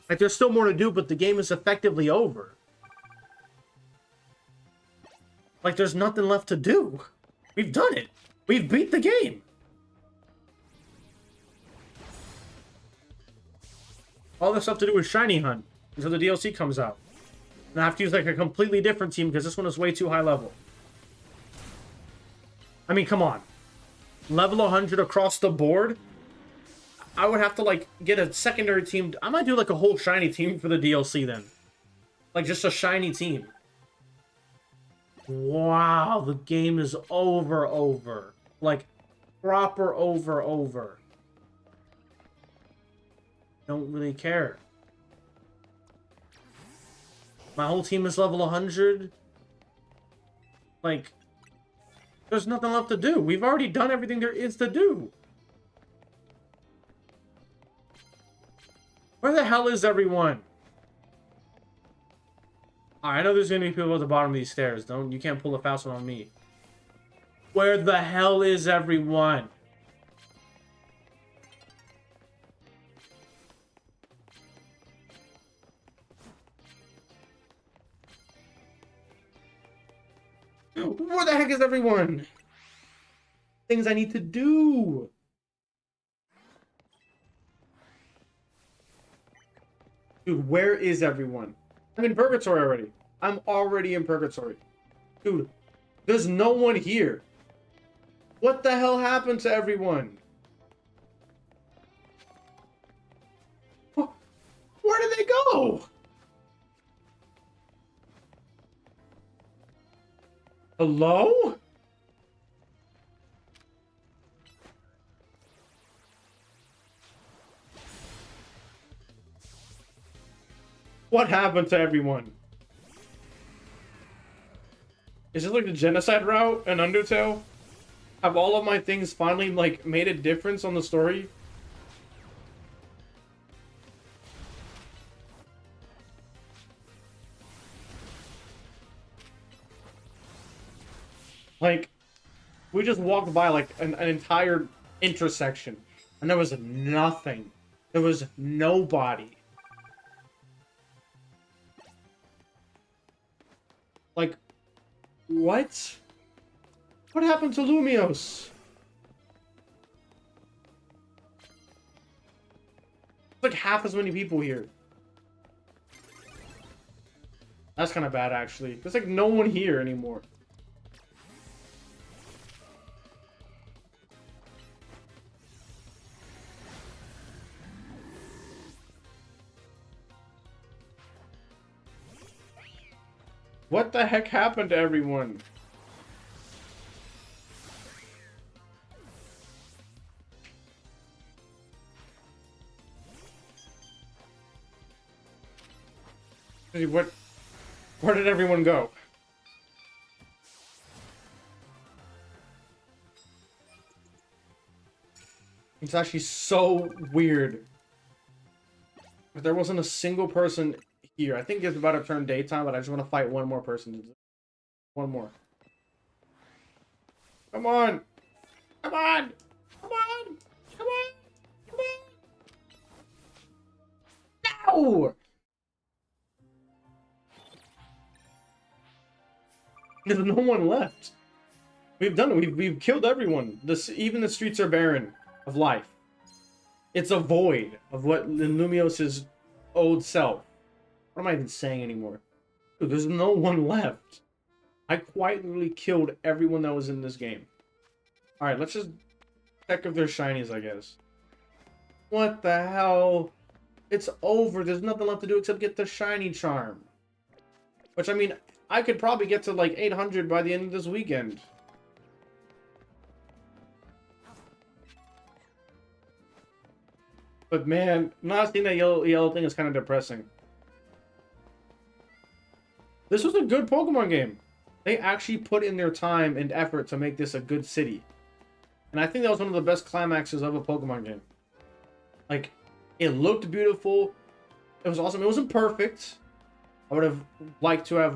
Like, there's still more to do, but the game is effectively over. Like, there's nothing left to do. We've done it. We've beat the game. All that's left to do is shiny hunt until the DLC comes out. And I have to use, like, a completely different team because this one is way too high level. I mean, come on. Level 100 across the board? I would have to, like, get a secondary team. I might do, like, a whole shiny team for the DLC then. Like, just a shiny team. Wow, the game is over. Like, proper over. Don't really care. My whole team is level 100. Like, there's nothing left to do. We've already done everything there is to do. Where the hell is everyone? I know there's gonna be people at the bottom of these stairs. You can't pull a fast one on me. Where the hell is everyone? Where the heck is everyone? Things I need to do. Dude, where is everyone? I'm in Purgatory already. I'm already in Purgatory. Dude, there's no one here. What the hell happened to everyone? Where did they go? Hello? What happened to everyone? Is it like the genocide route in Undertale? Have all of my things finally, like, made a difference on the story? Like, we just walked by, like, an entire intersection, and there was nothing. There was nobody. Like, what? What happened to Lumiose? There's like half as many people here. That's kind of bad, actually. There's like no one here anymore. What the heck happened to everyone? Where did everyone go? It's actually so weird. But there wasn't a single person here. I think it's about to turn daytime, but I just want to fight one more person. One more. Come on! Come on! Come on! Come on! Come on! No! There's no one left. We've done it. We've killed everyone. Even the streets are barren of life. It's a void of what Lumiose's old self. What am I even saying anymore? Dude, there's no one left. I quite literally killed everyone that was in this game. Alright, let's just check if there's shinies, I guess. What the hell? It's over. There's nothing left to do except get the shiny charm. Which, I mean, I could probably get to like 800 by the end of this weekend. But man, not seeing that yellow thing is kind of depressing. This was a good Pokemon game. They actually put in their time and effort to make this a good city. And I think that was one of the best climaxes of a Pokemon game. Like, it looked beautiful. It was awesome. It wasn't perfect. I would have liked to have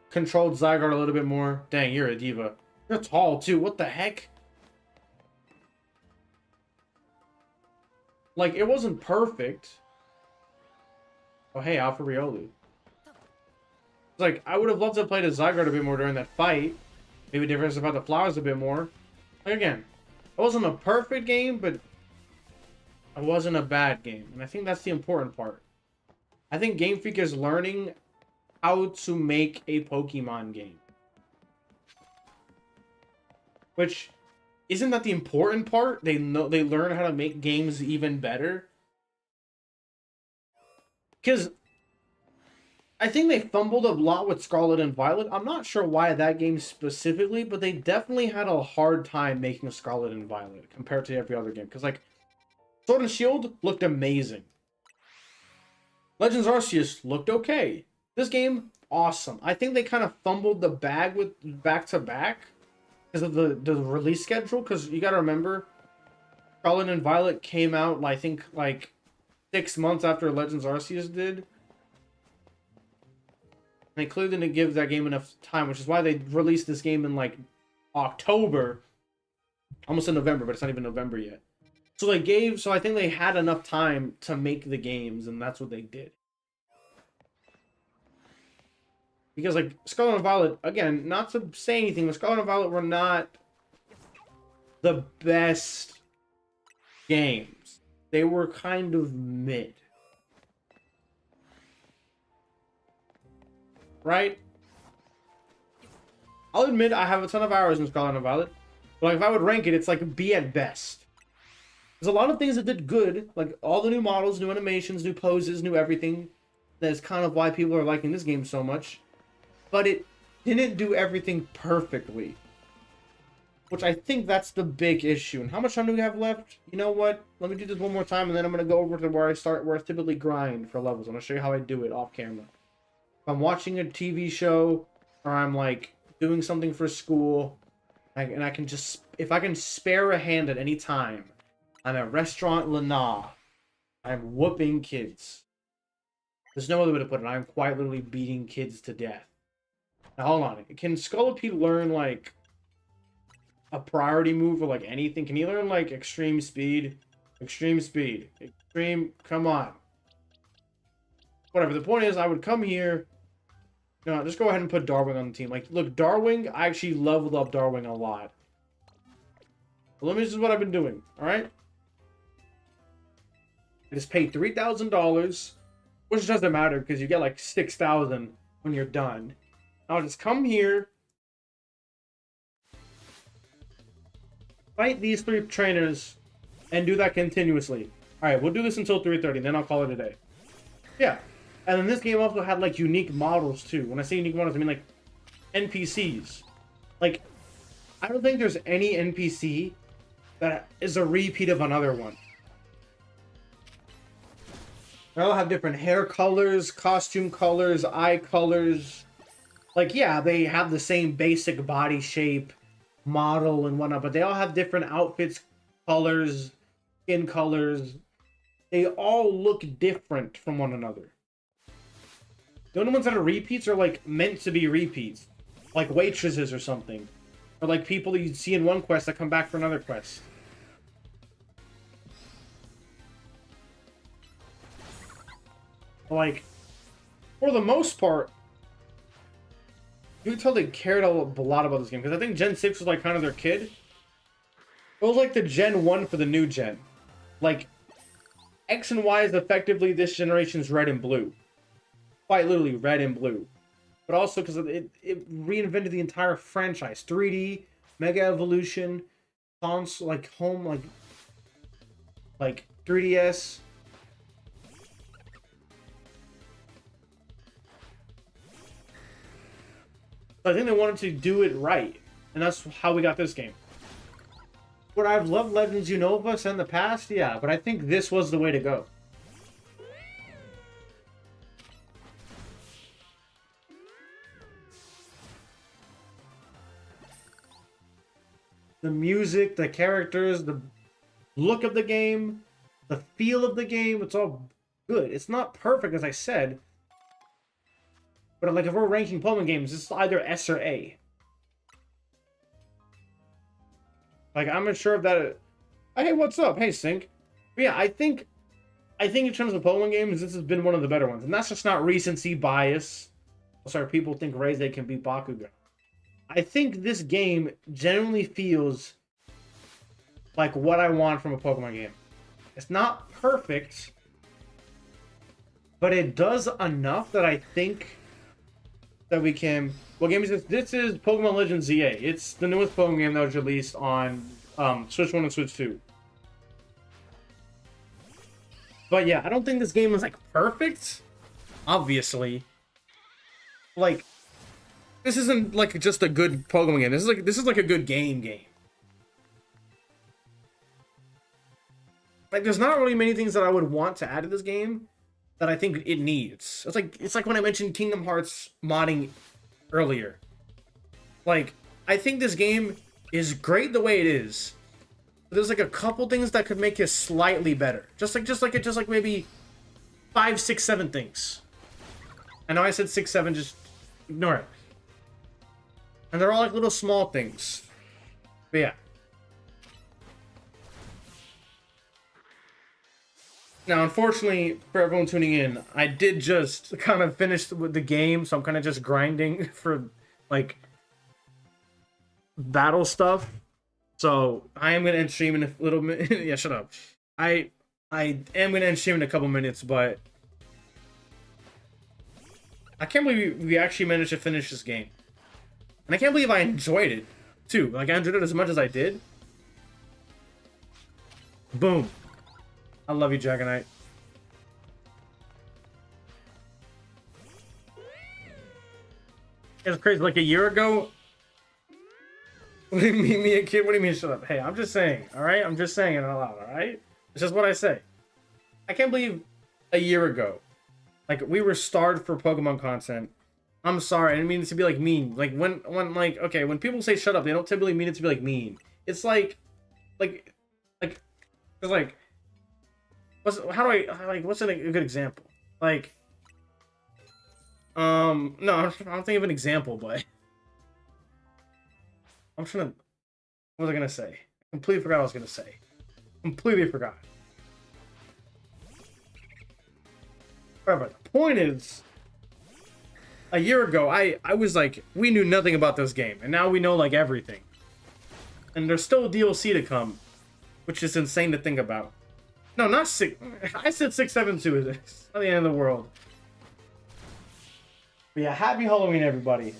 controlled Zygarde a little bit more. Dang, you're a diva. You're tall too. What the heck? Like, it wasn't perfect. Oh, hey, Alpha Riolu. It's like, I would have loved to have played a Zygarde a bit more during that fight. Maybe diversify the flowers a bit more. Like, again, it wasn't a perfect game, but it wasn't a bad game. And I think that's the important part. I think Game Freak is learning how to make a Pokemon game. Which, isn't that the important part? They learn how to make games even better. Because I think they fumbled a lot with Scarlet and Violet. I'm not sure why that game specifically, but they definitely had a hard time making Scarlet and Violet compared to every other game. Because, like, Sword and Shield looked amazing. Legends Arceus looked okay. This game, awesome. I think they kind of fumbled the bag with back-to-back because of the release schedule. Because you got to remember, Scarlet and Violet came out, I think, like 6 months after Legends Arceus did. And they clearly didn't give that game enough time, which is why they released this game in, like, October. Almost in November, but it's not even November yet. So I think they had enough time to make the games, and that's what they did. Because, like, Scarlet and Violet, again, not to say anything, but Scarlet and Violet were not the best games. They were kind of mid. Right? I'll admit I have a ton of hours in Scarlet and Violet. But, like, if I would rank it, it's like B at best. There's a lot of things that did good, like all the new models, new animations, new poses, new everything. That's kind of why people are liking this game so much. but it didn't do everything perfectly. Which I think that's the big issue. And how much time do we have left? You know what? Let me do this one more time, and then I'm going to go over to where I typically grind for levels. I'm going to show you how I do it off camera. If I'm watching a TV show, or I'm, like, doing something for school, and I can just... If I can spare a hand at any time, I'm at Restaurant Lana. I'm whooping kids. There's no other way to put it. I'm quite literally beating kids to death. Now, hold on. Can Scolipede learn, like... a priority move or like anything? Can he learn like extreme speed? Extreme speed. Extreme, come on. Whatever, the point is I would come here. No, just go ahead and put Darwing on the team. Like, look, Darwing, I actually leveled up Darwing a lot. But this is what I've been doing, alright? I just paid $3,000, which doesn't matter because you get like 6,000 when you're done. I'll just come here, fight these 3 trainers, and do that continuously. Alright, we'll do this until 3:30, then I'll call it a day. Yeah. And then this game also had, like, unique models, too. When I say unique models, I mean, like, NPCs. Like, I don't think there's any NPC that is a repeat of another one. They all have different hair colors, costume colors, eye colors. Like, yeah, they have the same basic body shape, model and whatnot, but they all have different outfits, colors, skin colors. They all look different from one another. The only ones that are repeats are like meant to be repeats, like waitresses or something, or like people that you see in one quest that come back for another quest. Like, for the most part, you can tell they cared a lot about this game, because I think Gen 6 was like kind of their kid. It was like the Gen 1 for the new gen. Like, X and Y is effectively this generation's red and blue. Quite literally red and blue. But also because it reinvented the entire franchise. 3D, megaevolution, console, like home, like 3DS. I think they wanted to do it right, and that's how we got this game. Would I have loved Legends Unova in the past? Yeah, but I think this was the way to go. The music, the characters, the look of the game, the feel of the game, it's all good. It's not perfect, as I said. But like, if we're ranking Pokemon games, it's either S or A. Like, I'm not sure if that... Hey, what's up? Hey, Sync. But yeah, I think in terms of Pokemon games, this has been one of the better ones. And that's just not recency bias. Sorry, people think Reze can beat Bakugan. I think this game genuinely feels like what I want from a Pokemon game. It's not perfect, but it does enough that I think that we can... What game is this? This is Pokemon Legends ZA. It's the newest Pokemon game that was released on Switch 1 and Switch 2. But yeah, I don't think this game is like perfect, obviously. Like, this isn't like just a good Pokemon game. This is like a good game. Like, there's not really many things that I would want to add to this game that I think it needs. It's like when I mentioned Kingdom Hearts modding earlier. Like, I think this game is great the way it is. But there's like a couple things that could make it slightly better. Just like maybe 5, 6, 7 things. I know I said 6, 7, just ignore it. And they're all like little small things. But yeah. Now, unfortunately, for everyone tuning in, I did just kind of finish with the game, so I'm kind of just grinding for, like, battle stuff. So, I am going to end stream in a little minute. Yeah, shut up. I am going to end stream in a couple minutes, but I can't believe we actually managed to finish this game. And I can't believe I enjoyed it, too. Like, I enjoyed it as much as I did. Boom. I love you, Dragonite. It's crazy. Like a year ago. What do you mean, me a kid? What do you mean, shut up? Hey, I'm just saying, all right? I'm just saying it out loud, all right? It's just what I say. I can't believe a year ago, like, we were starved for Pokemon content. I'm sorry, I didn't mean it to be, like, mean. Like, when, like, okay, when people say shut up, they don't typically mean it to be, like, mean. It's like, it's like, what's a good example? Like, no, I don't think of an example, but I'm trying to, what was I gonna say? I completely forgot what I was gonna say. Completely forgot. Whatever. The point is, a year ago, I was like, we knew nothing about this game, and now we know, like, everything. And there's still DLC to come, which is insane to think about. No, not 6. I said 672. It's not the end of the world. But yeah, happy Halloween, everybody.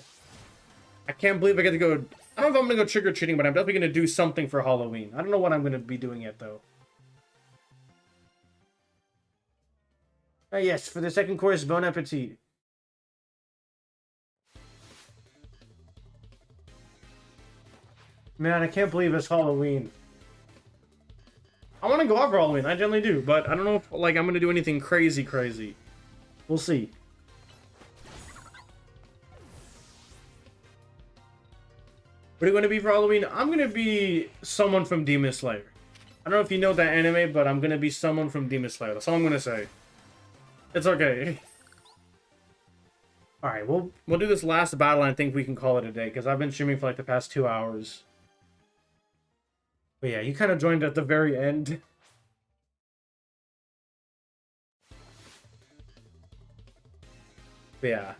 I can't believe I get to go. I don't know if I'm going to go trick-or-treating, but I'm definitely going to do something for Halloween. I don't know what I'm going to be doing yet, though. Yes, for the second course, bon appetit. Man, I can't believe it's Halloween. I want to go out for Halloween. I generally do, but I don't know if, like, I'm going to do anything crazy. We'll see. What are you going to be for Halloween? I'm going to be someone from Demon Slayer. I don't know if you know that anime, but I'm going to be someone from Demon Slayer. That's all I'm going to say. It's okay. Alright, we'll do this last battle and I think we can call it a day, because I've been streaming for like the past 2 hours. But yeah, you kind of joined at the very end. But yeah.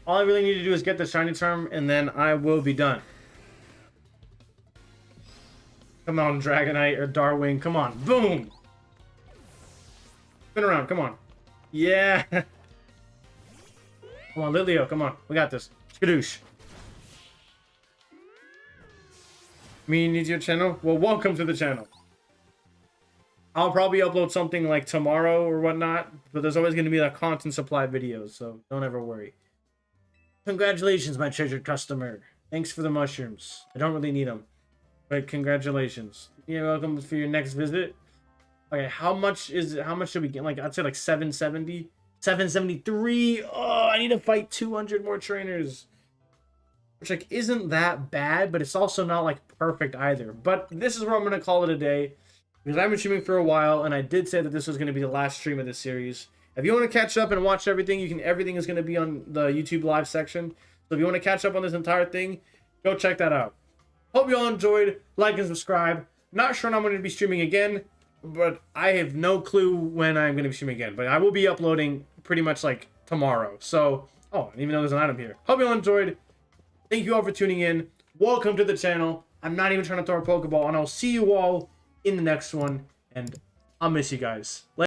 All I really need to do is get the shiny charm, and then I will be done. Come on, Dragonite or Darwing. Come on. Boom! Spin around. Come on. Yeah! Come on, Lilio. Come on. We got this. Skadoosh. Me needs your channel? Well, welcome to the channel. I'll probably upload something like tomorrow or whatnot, but there's always going to be like constant supply videos, so don't ever worry. Congratulations, my treasured customer. Thanks for the mushrooms. I don't really need them, but congratulations. You're welcome for your next visit. Okay, how much should we get? Like, I'd say like 770, 773. Oh, I need to fight 200 more trainers, which like isn't that bad, but it's also not like perfect either. But this is where I'm gonna call it a day, because I've been streaming for a while, and I did say that this was gonna be the last stream of this series. If you want to catch up and watch everything, everything is going to be on the YouTube live section. So if you want to catch up on this entire thing, go check that out. Hope you all enjoyed. Like and subscribe. Not sure when I'm going to be streaming again, but I have no clue when I'm going to be streaming again. But I will be uploading pretty much like tomorrow. So, oh, even though there's an item here. Hope you all enjoyed. Thank you all for tuning in. Welcome to the channel. I'm not even trying to throw a Pokeball, and I'll see you all in the next one. And I'll miss you guys.